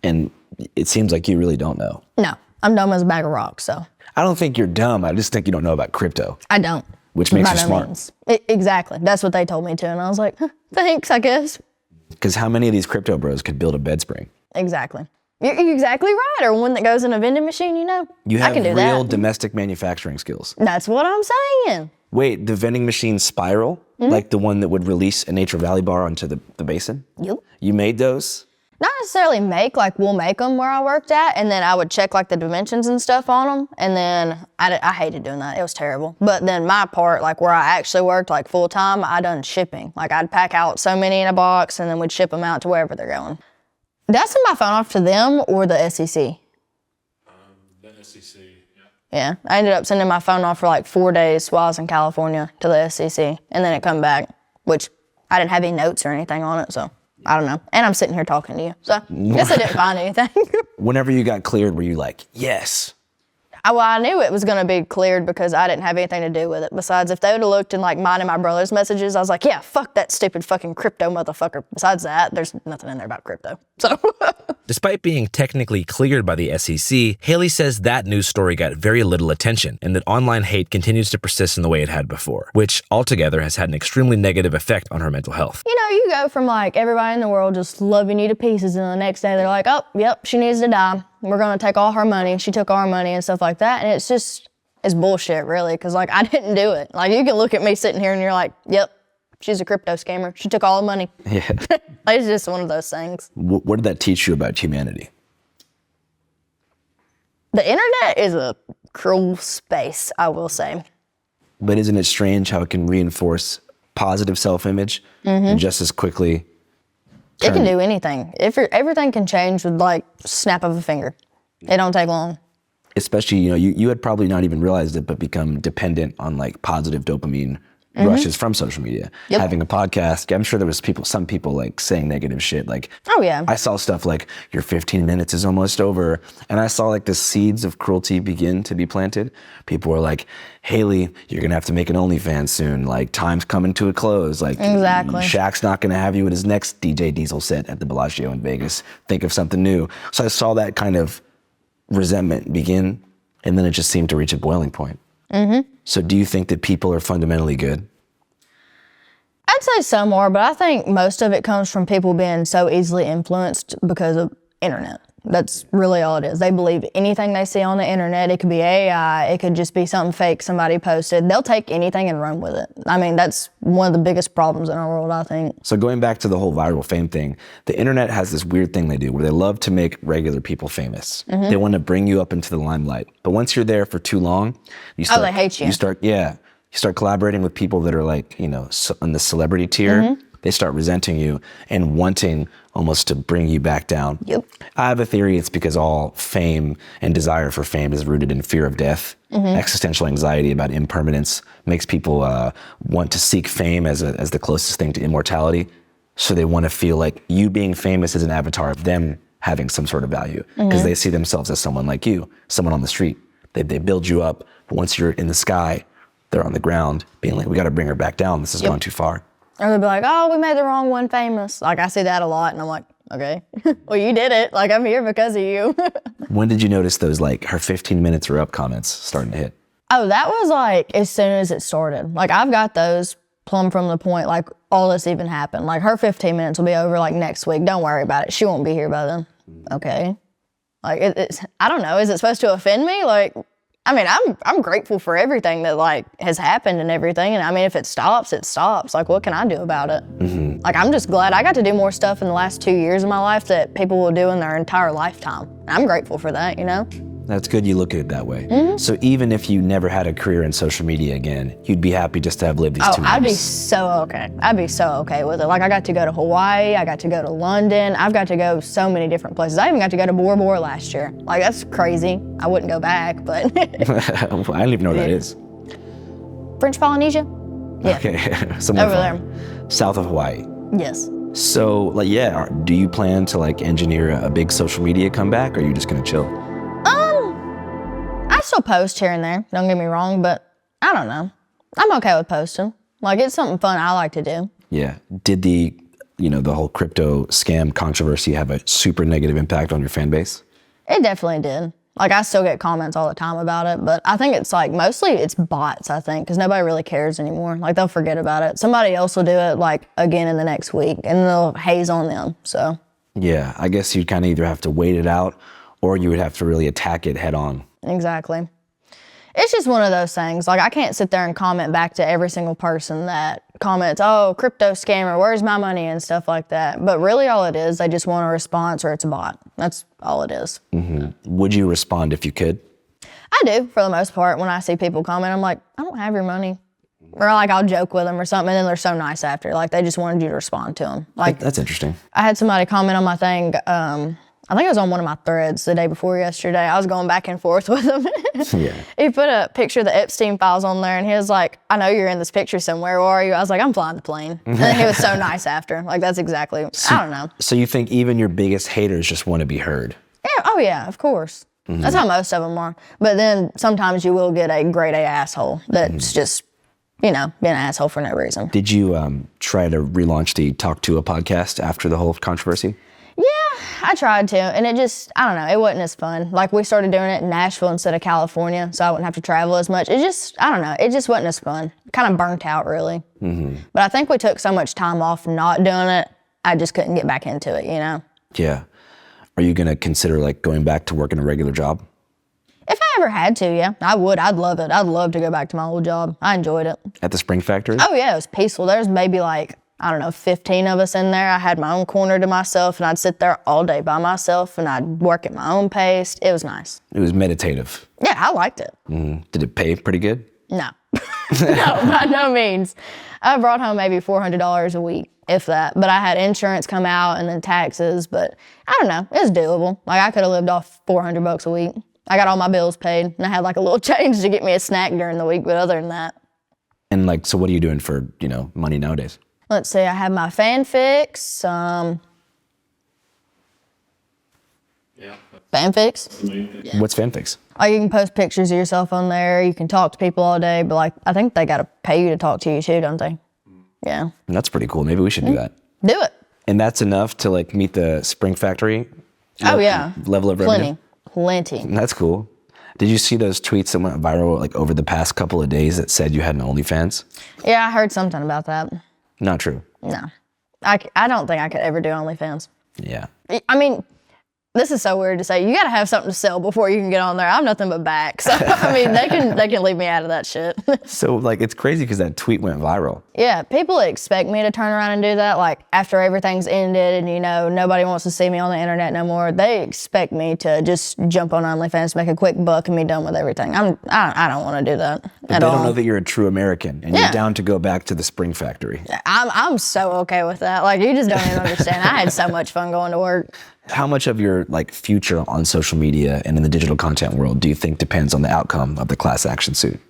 And it seems like you really don't know. No, I'm dumb as a bag of rocks, so. I don't think you're dumb. I just think you don't know about crypto. I don't. Which makes you smart. Exactly. That's what they told me to. And I was like, thanks, I guess. Because how many of these crypto bros could build a bed spring? Exactly. You're exactly right. Or one that goes in a vending machine, you know. You have I can do real that. domestic manufacturing skills. That's what I'm saying. Wait, the vending machine spiral? Like the one that would release a Nature Valley bar onto the basin? Yep. You made those? Not necessarily make, like we'll make them where I worked at, and then I would check like the dimensions and stuff on them, and then I hated doing that. It was terrible. But then my part, like where I actually worked like full time, I done shipping. Like I'd pack out so many in a box, and then we'd ship them out to wherever they're going. Did I send my phone off to them or the SEC? The SEC, yeah. Yeah, I ended up sending my phone off for like 4 days while I was in California to the SEC, and then it come back, which I didn't have any notes or anything on it, so I don't know. And I'm sitting here talking to you, so I guess I didn't find anything. Whenever you got cleared, were you like, yes? I knew it was going to be cleared because I didn't have anything to do with it. Besides, if they would have looked in like mine and my brother's messages, I was like, yeah, fuck that stupid fucking crypto motherfucker. Besides that, there's nothing in there about crypto. So. Despite being technically cleared by the SEC, Haliey says that news story got very little attention and that online hate continues to persist in the way it had before, which altogether has had an extremely negative effect on her mental health. You know, you go from like everybody in the world just loving you to pieces, and the next day they're like, oh, yep, she needs to die. We're going to take all her money. She took our money and stuff like that. And it's bullshit, really, because, like, I didn't do it. Like, you can look at me sitting here and you're like, yep, she's a crypto scammer. She took all the money. Yeah. Like, it's just one of those things. What did that teach you about humanity? The internet is a cruel space, I will say. But isn't it strange how it can reinforce positive self-image and just as quickly It can do anything. Everything can change with like snap of a finger. It don't take long. Especially, you know, you had probably not even realized it, but become dependent on like positive dopamine rushes from social media. Yep. Having a podcast, I'm sure there was some people like saying negative shit. Like, oh yeah. I saw stuff like your 15 minutes is almost over. And I saw like the seeds of cruelty begin to be planted. People were like, Haliey, you're gonna have to make an OnlyFans soon. Like, time's coming to a close. Like, exactly. Shaq's not gonna have you at his next DJ Diesel set at the Bellagio in Vegas. Think of something new. So I saw that kind of resentment begin, and then it just seemed to reach a boiling point. So do you think that people are fundamentally good? I'd say some are, but I think most of it comes from people being so easily influenced because of internet. That's really all it is. They believe anything they see on the internet. It could be AI. It could just be something fake somebody posted. They'll take anything and run with it. I mean, that's one of the biggest problems in our world, I think. So going back to the whole viral fame thing, the internet has this weird thing they do where they love to make regular people famous. They want to bring you up into the limelight. But once you're there for too long, you start, they hate you. You start collaborating with people that are like, you know, on the celebrity tier. They start resenting you and wanting almost to bring you back down. Yep. I have a theory it's because all fame and desire for fame is rooted in fear of death. Existential anxiety about impermanence makes people want to seek fame as the closest thing to immortality. So they want to feel like you being famous is an avatar of them having some sort of value because they see themselves as someone like you, someone on the street. They build you up, but once you're in the sky, they're on the ground being like, we got to bring her back down. This has gone too far. Or they'll be like, oh, we made the wrong one famous. Like, I see that a lot, and I'm like, okay. Well, you did it. Like, I'm here because of you. When did you notice those, like, her 15 minutes are up comments starting to hit? Oh, that was like as soon as it started. Like, I've got those plumb from the point, like, all this even happened. Like, her 15 minutes will be over, like, next week. Don't worry about it. She won't be here by then. Okay. Like, it's, I don't know. Is it supposed to offend me? Like, I mean, I'm grateful for everything that, like, has happened and everything. And, I mean, if it stops, it stops. Like, what can I do about it? Mm-hmm. Like, I'm just glad I got to do more stuff in the last 2 years of my life that people will do in their entire lifetime. And I'm grateful for that, you know? That's good you look at it that way. Mm-hmm. So even if you never had a career in social media again, you'd be happy just to have lived these 2 years? I'd be so okay. I'd be so okay with it. Like, I got to go to Hawaii, I got to go to London, I've got to go so many different places. I even got to go to Bora Bora last year. Like, that's crazy. I wouldn't go back, but. I don't even know where that is. French Polynesia? Yeah. Okay, somewhere over there. South of Hawaii. Yes. So, like, yeah, do you plan to, like, engineer a big social media comeback, or are you just gonna chill? I still post here and there, don't get me wrong, but I don't know. I'm okay with posting. Like, it's something fun I like to do. Yeah. Did the whole crypto scam controversy have a super negative impact on your fan base? It definitely did. Like, I still get comments all the time about it, but I think it's like, mostly it's bots, I think, because nobody really cares anymore. Like, they'll forget about it. Somebody else will do it, like, again in the next week, and they'll haze on them, so. Yeah, I guess you'd kind of either have to wait it out, or you would have to really attack it head on. Exactly. It's just one of those things. Like, I can't sit there and comment back to every single person that comments, oh, crypto scammer, where's my money, and stuff like that. But really all it is, they just want a response or it's a bot. That's all it is. Mm-hmm. Would you respond if you could? I do, for the most part. When I see people comment, I'm like, I don't have your money. Or, like, I'll joke with them or something, and then they're so nice after. Like, they just wanted you to respond to them. Like, that's interesting. I had somebody comment on my thing, I think it was on one of my threads the day before yesterday. I was going back and forth with him. Yeah. He put a picture of the Epstein files on there, and he was like, I know you're in this picture somewhere. Where are you? I was like, I'm flying the plane. And then he was so nice after. Like, that's exactly, I don't know. So you think even your biggest haters just want to be heard? Yeah, oh yeah, of course. Mm-hmm. That's how most of them are. But then sometimes you will get a grade A asshole that's just, being an asshole for no reason. Did you try to relaunch the Tuah podcast after the whole controversy? Yeah, I tried to, and it just, I don't know, it wasn't as fun. Like, we started doing it in Nashville instead of California, so I wouldn't have to travel as much. It just, I don't know, it just wasn't as fun. Kind of burnt out, really. Mm-hmm. But I think we took so much time off not doing it, I just couldn't get back into it, Yeah. Are you going to consider, like, going back to working a regular job? If I ever had to, yeah, I would. I'd love it. I'd love to go back to my old job. I enjoyed it. At the Spring Factory? Oh, yeah, it was peaceful. There's maybe, like, I don't know, 15 of us in there. I had my own corner to myself, and I'd sit there all day by myself, and I'd work at my own pace. It was nice. It was meditative. Yeah, I liked it. Did it pay pretty good? No. No, by no means. I brought home maybe $400 a week, if that. But I had insurance come out and then taxes. But I don't know. It's doable. Like, I could have lived off $400 a week. I got all my bills paid, and I had like a little change to get me a snack during the week. But other than that. And like, so what are you doing for, money nowadays? Let's see. I have my fanfics. Fanfics? Yeah. What's fanfics? Like, you can post pictures of yourself on there. You can talk to people all day, but like, I think they got to pay you to talk to you too, don't they? Yeah. That's pretty cool. Maybe we should do that. Do it. And that's enough to like meet the Spring Factory? Oh yeah. Level of revenue? Plenty. That's cool. Did you see those tweets that went viral like over the past couple of days that said you had an OnlyFans? Yeah, I heard something about that. Not true. No. I don't think I could ever do OnlyFans. Yeah. I mean, this is so weird to say. You got to have something to sell before you can get on there. I'm nothing but back. So, I mean, they can leave me out of that shit. So, like, it's crazy because that tweet went viral. Yeah, people expect me to turn around and do that. Like, after everything's ended and, nobody wants to see me on the internet no more, they expect me to just jump on OnlyFans, make a quick buck, and be done with everything. I don't want to do that But at they all. don't know that you're a true American and you're down to go back to the Spring Factory. I'm so okay with that. Like, you just don't even understand. I had so much fun going to work. How much of your like future on social media and in the digital content world do you think depends on the outcome of the class action suit?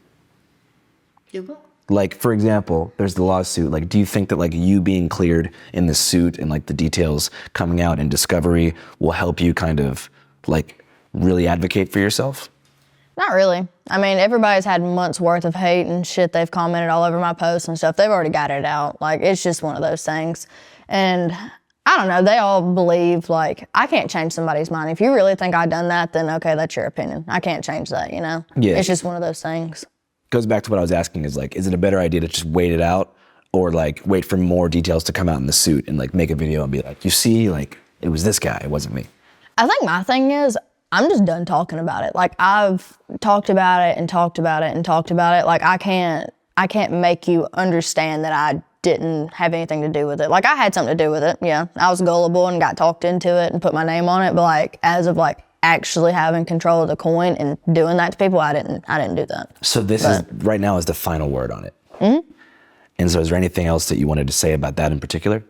Like, for example, there's the lawsuit. Like, do you think that like you being cleared in the suit and like the details coming out in discovery will help you kind of like really advocate for yourself? Not really. I mean, everybody's had months worth of hate and shit. They've commented all over my posts and stuff. They've already got it out. Like, it's just one of those things. And I don't know. They all believe, like, I can't change somebody's mind. If you really think I done that, then okay, that's your opinion. I can't change that, you know? Yeah. It's just one of those things. Goes back to what I was asking is like, is it a better idea to just wait it out or like wait for more details to come out in the suit and like make a video and be like, you see, like, it was this guy, it wasn't me. I think my thing is, I'm just done talking about it. Like, I've talked about it and talked about it and talked about it. Like, I can't make you understand that I didn't have anything to do with it. Like, I had something to do with it, yeah. I was gullible and got talked into it and put my name on it, but like, as of like actually having control of the coin and doing that to people, I didn't do that. So this is, right now is the final word on it. Mm-hmm. And so is there anything else that you wanted to say about that in particular?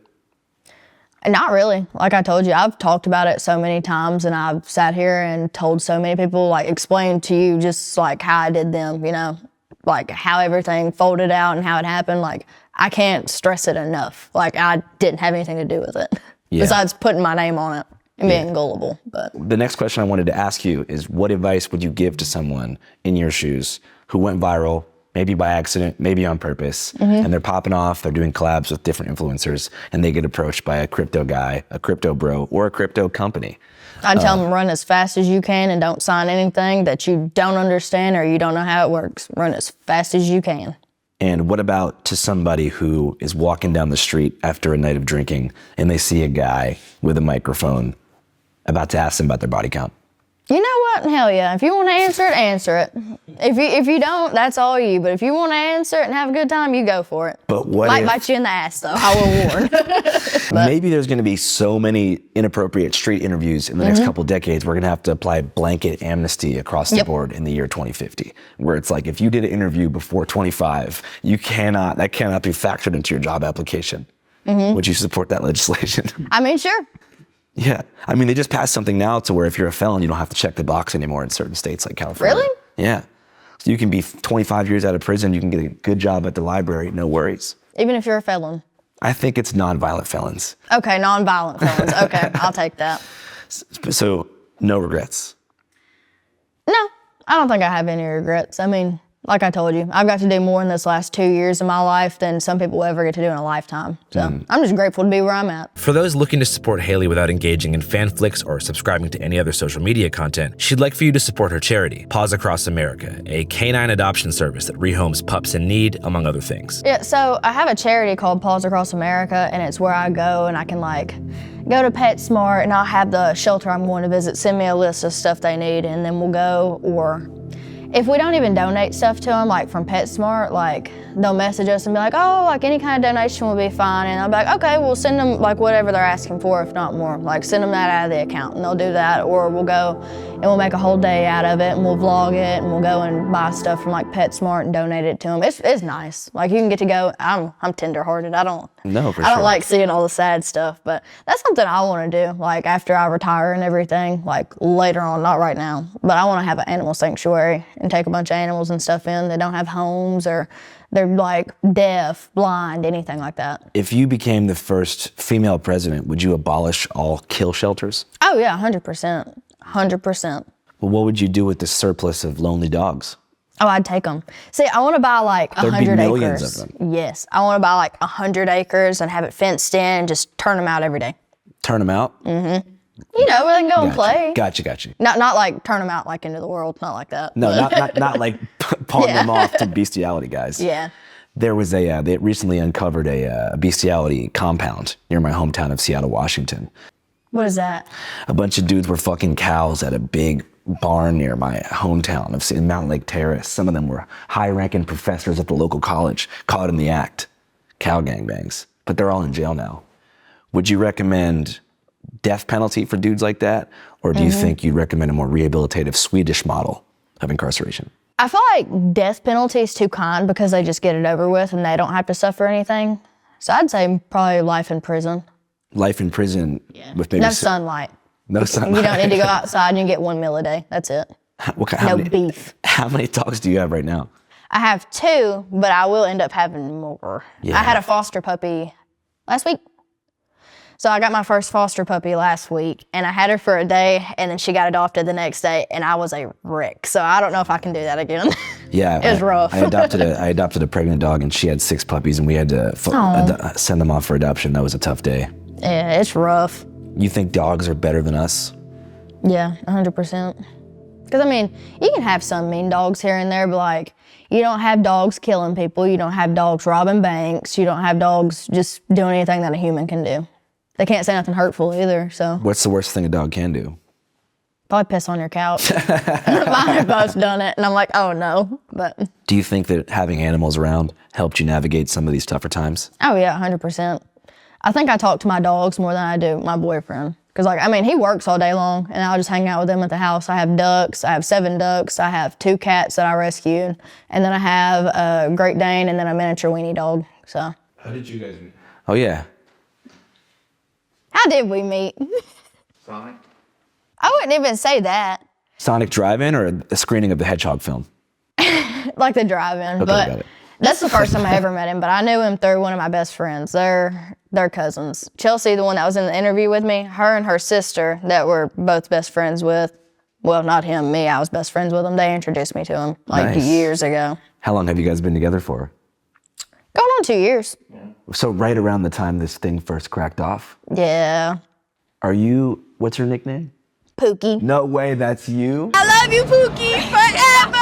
Not really. Like I told you, I've talked about it so many times and I've sat here and told so many people, like explained to you just like how I did them, you know, like how everything folded out and how it happened. Like, I can't stress it enough. Like, I didn't have anything to do with it besides putting my name on it and being gullible. But the next question I wanted to ask you is, what advice would you give to someone in your shoes who went viral, maybe by accident, maybe on purpose, and they're popping off, they're doing collabs with different influencers, and they get approached by a crypto guy, a crypto bro, or a crypto company? I'd tell them, run as fast as you can and don't sign anything that you don't understand or you don't know how it works. Run as fast as you can. And what about to somebody who is walking down the street after a night of drinking and they see a guy with a microphone about to ask them about their body count? You know what? Hell yeah. If you want to answer it, answer it. If you don't, that's all you. But if you want to answer it and have a good time, you go for it. But what Might bite you in the ass, though. I will warn. Maybe there's going to be so many inappropriate street interviews in the next couple decades, we're going to have to apply blanket amnesty across the board in the year 2050, where it's like, if you did an interview before 25, that cannot be factored into your job application. Would you support that legislation? I mean, sure. Yeah. I mean, they just passed something now to where if you're a felon, you don't have to check the box anymore in certain states like California. Really? Yeah. So you can be 25 years out of prison, you can get a good job at the library, no worries. Even if you're a felon? I think it's nonviolent felons. Okay, nonviolent felons. Okay, I'll take that. So, no regrets? No, I don't think I have any regrets. I mean, like I told you, I've got to do more in this last 2 years of my life than some people will ever get to do in a lifetime. So I'm just grateful to be where I'm at. For those looking to support Haliey without engaging in fan flicks or subscribing to any other social media content, she'd like for you to support her charity, Paws Across America, a canine adoption service that rehomes pups in need, among other things. Yeah, so I have a charity called Paws Across America, and it's where I go and I can like go to PetSmart and I'll have the shelter I'm going to visit send me a list of stuff they need, and then we'll go. Or if we don't even donate stuff to them, like from PetSmart, like they'll message us and be like, oh, like any kind of donation will be fine. And I'll be like, okay, we'll send them like whatever they're asking for, if not more. Like send them that out of the account, and they'll do that. Or we'll go and we'll make a whole day out of it, and we'll vlog it, and we'll go and buy stuff from like PetSmart and donate it to them. It's nice. Like you can get to go. I'm tenderhearted. I don't like seeing all the sad stuff, but that's something I want to do. Like after I retire and everything, like later on, not right now, but I want to have an animal sanctuary and take a bunch of animals and stuff in that don't have homes or they're like deaf, blind, anything like that. If you became the first female president, would you abolish all kill shelters? Oh yeah, 100%, 100%. Well, what would you do with the surplus of lonely dogs? Oh, I'd take them. See, I want to buy like 100 acres. There'd be millions of them. Yes, I want to buy like 100 acres and have it fenced in and just turn them out every day. Turn them out? Mm-hmm. You know, where they can go and play. Gotcha. Not like turn them out like into the world, not like that. No, not like pawn them off to bestiality guys. Yeah. There was they recently uncovered a bestiality compound near my hometown of Seattle, Washington. What is that? A bunch of dudes were fucking cows at a big barn near my hometown of Mountain Lake Terrace. Some of them were high-ranking professors at the local college, caught in the act. Cow gangbangs. But they're all in jail now. Would you recommend death penalty for dudes like that? Or do you think you'd recommend a more rehabilitative Swedish model of incarceration? I feel like death penalty is too kind because they just get it over with and they don't have to suffer anything. So I'd say probably life in prison. Life in prison with maybe... No sunlight. No sunlight. You don't need to go outside and you get 1 meal a day. That's it. Beef. How many dogs do you have right now? I have 2, but I will end up having more. Yeah. I had a foster puppy last week. So I got my first foster puppy last week, and I had her for a day, and then she got adopted the next day, and I was a wreck. So I don't know if I can do that again. Yeah. It was rough. I adopted a pregnant dog, and she had 6 puppies, and we had to send them off for adoption. That was a tough day. Yeah, it's rough. You think dogs are better than us? Yeah, 100%. Because, I mean, you can have some mean dogs here and there, but, like, you don't have dogs killing people. You don't have dogs robbing banks. You don't have dogs just doing anything that a human can do. They can't say nothing hurtful either, so. What's the worst thing a dog can do? Probably piss on your couch. Mine have both done it, and I'm like, oh, no. But. Do you think that having animals around helped you navigate some of these tougher times? Oh, yeah, 100%. I think I talk to my dogs more than I do my boyfriend. Because, like, I mean, he works all day long, and I'll just hang out with him at the house. I have ducks. I have 7 ducks. I have 2 cats that I rescued. And then I have a Great Dane and then a miniature weenie dog, so. How did you guys meet? Oh, yeah. How did we meet? Sonic? I wouldn't even say that. Sonic Drive-In or a screening of the Hedgehog film? Like the drive-in. Okay, but got it. that's the first time I ever met him, but I knew him through one of my best friends. They're cousins. Chelsea, the one that was in the interview with me, her and her sister that were both best friends with, well, not him, me, I was best friends with him. They introduced me to him like Nice. years ago. How long have you guys been together for? Going on 2 years. So right around the time this thing first cracked off. Yeah. What's your nickname? Pookie. No way, that's you? I love you, Pookie, forever!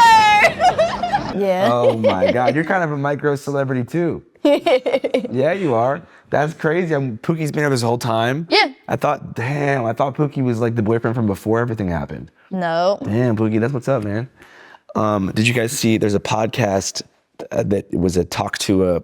Yeah. Oh my God, you're kind of a micro celebrity too. Yeah, you are. That's crazy. Pookie's been here this whole time? Yeah. I thought Pookie was like the boyfriend from before everything happened. No. Damn, Pookie, that's what's up, man. Did you guys see, there's a podcast that was a Talk Tuah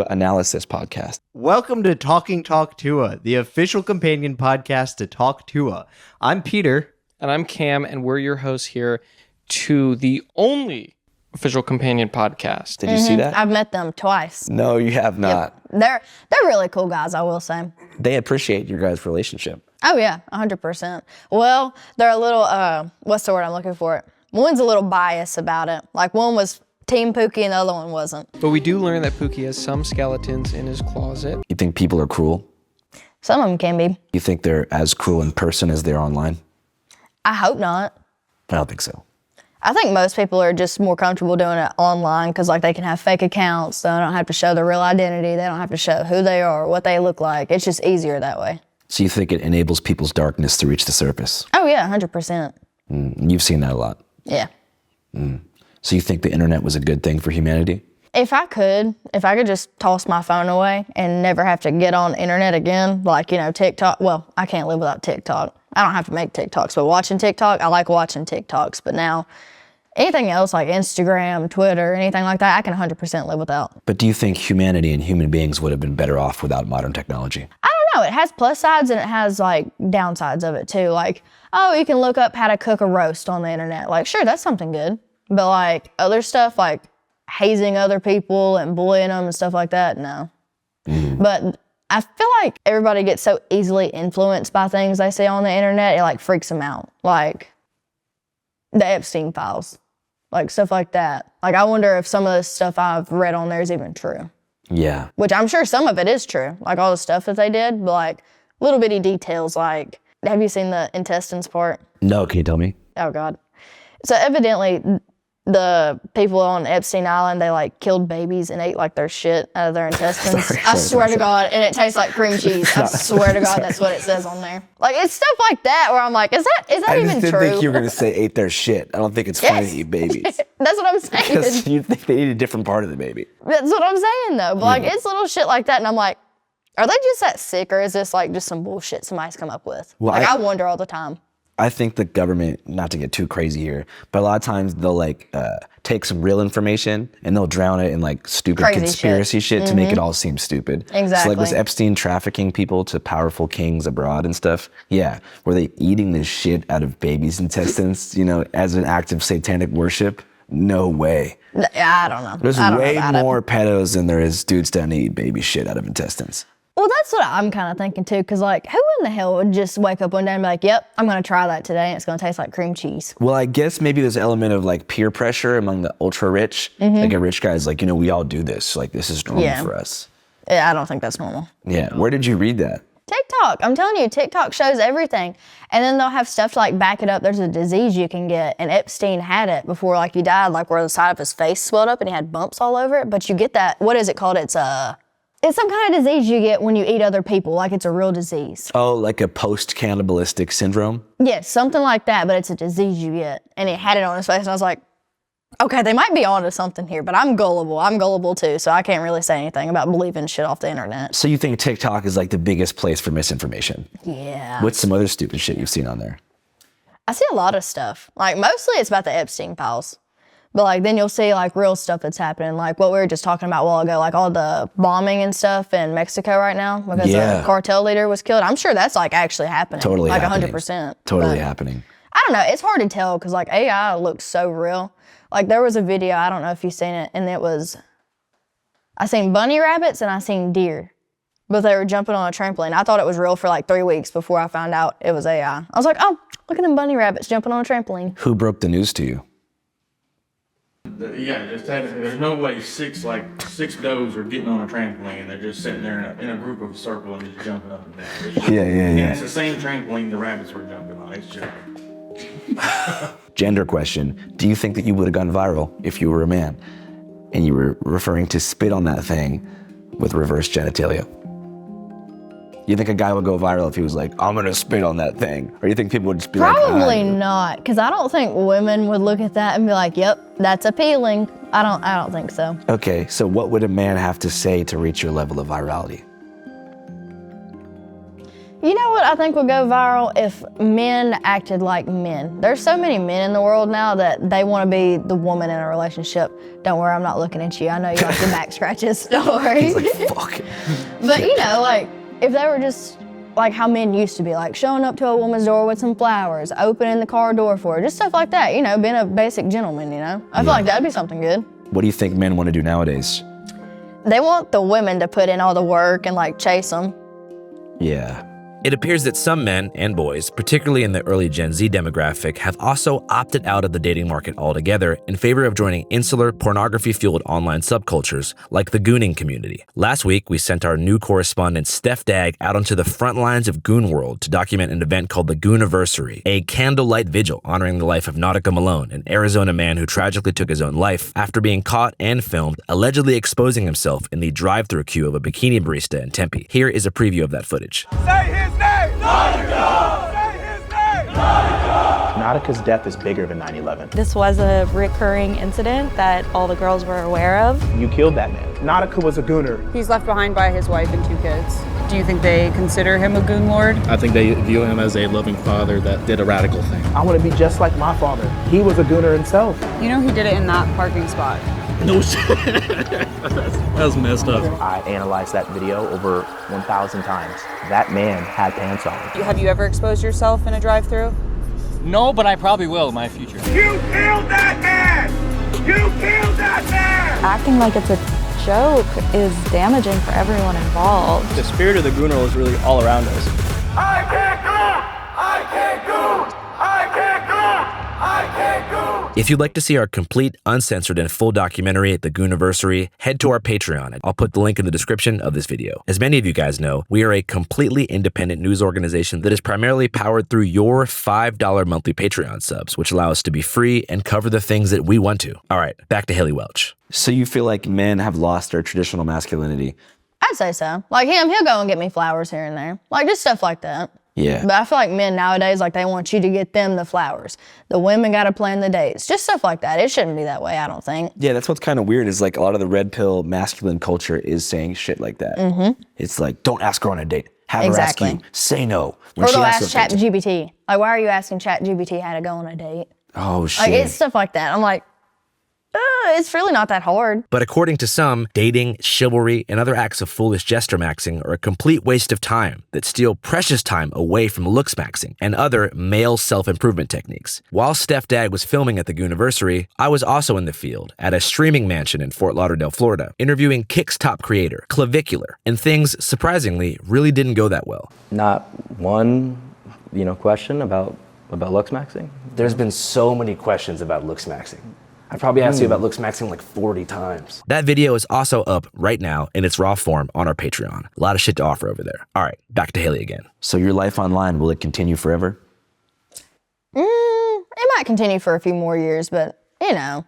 analysis podcast. Welcome to Talking Talk Tuah, the official companion podcast to Talk Tuah. I'm Peter. And I'm Cam, and we're your hosts here to the only official companion podcast. Did you see that? I've met them twice. No, you have not. Yep. They're really cool guys, I will say. They appreciate your guys' relationship. Oh yeah, 100%. Well, they're a little, what's the word I'm looking for? One's a little biased about it. Like one was Team Pookie and the other one wasn't. But we do learn that Pookie has some skeletons in his closet. You think people are cruel? Some of them can be. You think they're as cruel in person as they are online? I hope not. I don't think so. I think most people are just more comfortable doing it online because like they can have fake accounts, so they don't have to show their real identity. They don't have to show who they are, what they look like. It's just easier that way. So you think it enables people's darkness to reach the surface? Oh yeah, 100%. You've seen that a lot. Yeah. So you think the internet was a good thing for humanity? If I could just toss my phone away and never have to get on internet again, like, TikTok, well, I can't live without TikTok. I don't have to make TikToks, but watching TikTok, I like watching TikToks. But now, anything else like Instagram, Twitter, anything like that, I can 100% live without. But do you think humanity and human beings would have been better off without modern technology? I don't know. It has plus sides and it has like downsides of it too. Like, oh, you can look up how to cook a roast on the internet. Like, sure, that's something good. But like other stuff like hazing other people and bullying them and stuff like that, no. But I feel like everybody gets so easily influenced by things they see on the internet, it like freaks them out. Like the Epstein files, like stuff like that. Like I wonder if some of the stuff I've read on there is even true. Yeah. Which I'm sure some of it is true, like all the stuff that they did, but like little bitty details like, have you seen the intestines part? No, can you tell me? Oh God. So evidently the people on Epstein Island, they like killed babies and ate like their shit out of their intestines. I swear to God, and it tastes like cream cheese. I swear to God, that's what it says on there. Like it's stuff like that where I'm like, is that even true? I just didn't think you were gonna say ate their shit. I don't think it's funny to eat babies. That's what I'm saying. Because you think they eat a different part of the baby. That's what I'm saying though. But like it's little shit like that, and I'm like, are they just that sick, or is this like just some bullshit somebody's come up with? Well, I wonder all the time. I think the government, not to get too crazy here, but a lot of times they'll like take some real information and they'll drown it in like stupid Crazy conspiracy shit to make it all seem stupid. Exactly. So like was Epstein trafficking people to powerful kings abroad and stuff? Yeah. Were they eating the shit out of babies' intestines, as an act of satanic worship? No way. I don't know. There's I don't way know about more it. pedos than there is dudes down to eat baby shit out of intestines. Well, that's what I'm kind of thinking too, because like, who in the hell would just wake up one day and be like, yep, I'm going to try that today, and it's going to taste like cream cheese? Well, I guess maybe there's an element of like peer pressure among the ultra rich. Like a rich guy's like, we all do this. Like, this is normal for us. Yeah, I don't think that's normal. Yeah. Where did you read that? TikTok. I'm telling you, TikTok shows everything. And then they'll have stuff to like back it up. There's a disease you can get, and Epstein had it before like he died, like where the side of his face swelled up and he had bumps all over it. But you get that, what is it called? It's It's some kind of disease you get when you eat other people, like it's a real disease. Oh, like a post-cannibalistic syndrome? Yes, something like that, but it's a disease you get. And he had it on his face, and I was like, okay, they might be onto something here, but I'm gullible. I'm gullible too, so I can't really say anything about believing shit off the internet. So you think TikTok is like the biggest place for misinformation? Yeah. What's some other stupid shit you've seen on there? I see a lot of stuff. Like, mostly it's about the Epstein files. But, like, then you'll see, like, real stuff that's happening. Like, what we were just talking about a while ago, like, all the bombing and stuff in Mexico right now because the cartel leader was killed. I'm sure that's, like, actually happening. Totally like, happening. 100%. Totally happening. I don't know. It's hard to tell because, like, AI looks so real. Like, there was a video, I don't know if you've seen it, and it was, I seen bunny rabbits and I seen deer. But they were jumping on a trampoline. I thought it was real for, like, 3 weeks before I found out it was AI. I was like, oh, look at them bunny rabbits jumping on a trampoline. Who broke the news to you? Yeah, there's no way six does are getting on a trampoline. They're just sitting there in a group of a circle and just jumping up and down. Yeah. And it's the same trampoline the rabbits were jumping on. It's just... Gender question. Do you think that you would have gone viral if you were a man and you were referring to spit on that thing with reverse genitalia? You think a guy would go viral if he was like, I'm gonna spit on that thing? Or you think people would just be Probably like, not, because I don't think women would look at that and be like, yep, that's appealing. I don't think so. Okay, so what would a man have to say to reach your level of virality? You know what I think would go viral? If men acted like men. There's so many men in the world now that they want to be the woman in a relationship. Don't worry, I'm not looking at you. I know you like the back scratches. Don't worry. He's like, fuck. But you know, like, if they were just like how men used to be, like showing up to a woman's door with some flowers, opening the car door for her, just stuff like that, you know, being a basic gentleman, you know? I feel like that'd be something good. What do you think men want to do nowadays? They want the women to put in all the work and like chase them. Yeah. It appears that some men and boys, particularly in the early Gen Z demographic, have also opted out of the dating market altogether in favor of joining insular, pornography-fueled online subcultures like the gooning community. Last week, we sent our new correspondent Steph Dagg out onto the front lines of Goon World to document an event called the Gooniversary, a candlelight vigil honoring the life of Nautica Malone, an Arizona man who tragically took his own life after being caught and filmed allegedly exposing himself in the drive-thru queue of a bikini barista in Tempe. Here is a preview of that footage. Say his name! Nautica! Say his name! Nautica! Nautica's death is bigger than 9/11. This was a recurring incident that all the girls were aware of. You killed that man. Nautica was a gooner. He's left behind by his wife and 2 kids. Do you think they consider him a goon lord? I think they view him as a loving father that did a radical thing. I want to be just like my father. He was a gooner himself. You know he did it in that parking spot. No shit. That's messed up. I analyzed that video over 1,000 times. That man had pants on. Have you ever exposed yourself in a drive-thru? No, but I probably will in my future. You killed that man! You killed that man! Acting like it's a joke is damaging for everyone involved. The spirit of the Gooner was really all around us. I can't go! I can't go! I can't go! I can't go! If you'd like to see our complete, uncensored, and full documentary at the Gooniversary, head to our Patreon. I'll put the link in the description of this video. As many of you guys know, we are a completely independent news organization that is primarily powered through your $5 monthly Patreon subs, which allow us to be free and cover the things that we want to. All right, back to Haliey Welch. So you feel like men have lost their traditional masculinity? I'd say so. Like him, he'll go and get me flowers here and there. Like just stuff like that. Yeah. But I feel like men nowadays, like they want you to get them the flowers. The women got to plan the dates. Just stuff like that. It shouldn't be that way, I don't think. Yeah, that's what's kind of weird is like a lot of the red pill masculine culture is saying shit like that. Mm-hmm. It's like, don't ask her on a date. Have her ask you. Say no. Or they'll ask ChatGPT. Like, why are you asking ChatGPT how to go on a date? Oh, shit. Like, it's stuff like that. I'm like, it's really not that hard. But according to some, dating, chivalry, and other acts of foolish gesture maxing are a complete waste of time that steal precious time away from looks maxing and other male self-improvement techniques. While Steph Dagg was filming at the Gooniversary, I was also in the field at a streaming mansion in Fort Lauderdale, Florida, interviewing Kick's top creator, Clavicular, and things, surprisingly, really didn't go that well. Not one, question about looks maxing? There's been so many questions about looks maxing. I probably asked you about looks maxing like 40 times. That video is also up right now in its raw form on our Patreon. A lot of shit to offer over there. All right, back to Haliey again. So your life online, will it continue forever? It might continue for a few more years, but, I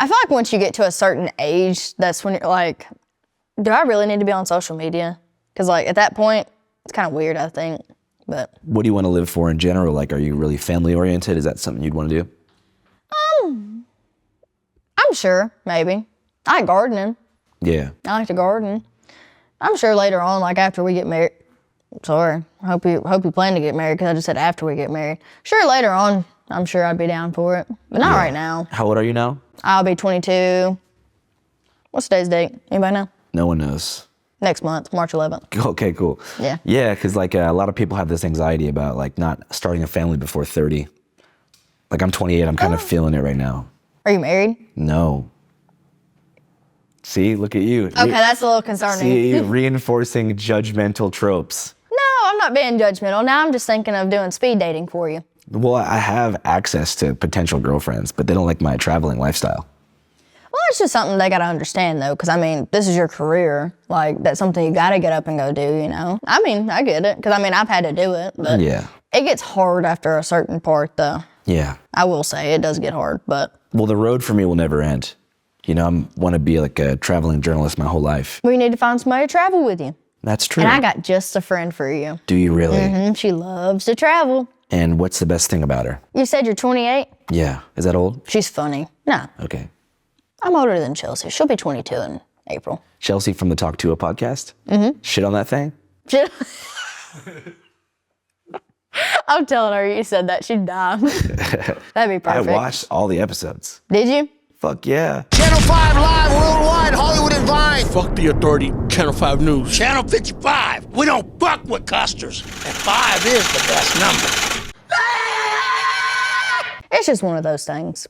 feel like once you get to a certain age, that's when you're like, Do I really need to be on social media? Because, like, at that point, it's kind of weird, I think. But What do you want to live for in general? Like, are you really family oriented? Is that something you'd want to do? I'm sure, maybe. I like gardening. Yeah. I like to garden. I'm sure later on, like after we get married. Sorry, I hope you plan to get married because I just said after we get married. Sure, later on, I'm sure I'd be down for it, but not right now. How old are you now? I'll be 22. What's today's date? Anybody know? No one knows. Next month, March 11th. Okay, cool. Yeah. Yeah, because like a lot of people have this anxiety about like not starting a family before 30. Like I'm 28, I'm kind of feeling it right now. Are you married? No. See, look at you. Okay, that's a little concerning. See, reinforcing judgmental tropes. No, I'm not being judgmental. Now I'm just thinking of doing speed dating for you. Well, I have access to potential girlfriends, but they don't like my traveling lifestyle. Well, it's just something they gotta understand though, because I mean, this is your career. Like, that's something you gotta get up and go do, you know? I mean, I get it, because I mean, I've had to do it, but Yeah. it gets hard after a certain part though. Yeah. I will say, it does get hard, but Well, the road for me will never end. You know, I want to be like a traveling journalist my whole life. we need to find somebody to travel with you. That's true. And I got just a friend for you. Do you really? She loves to travel. And what's the best thing about her? You said you're 28? Yeah. Is that old? She's funny. No, Okay. I'm older than Chelsea. She'll be 22 in April. Chelsea from the Talk Tuah podcast? Mm-hmm. Shit on that thing? Shit. I'm telling her you said that. She'd die. That'd be perfect. I watched all the episodes. Did you? Fuck yeah. Channel 5 Live Worldwide, Hollywood and Vine. Fuck the authority, Channel 5 News. Channel 55. We don't fuck with custers. And 5 is the best number. It's just one of those things.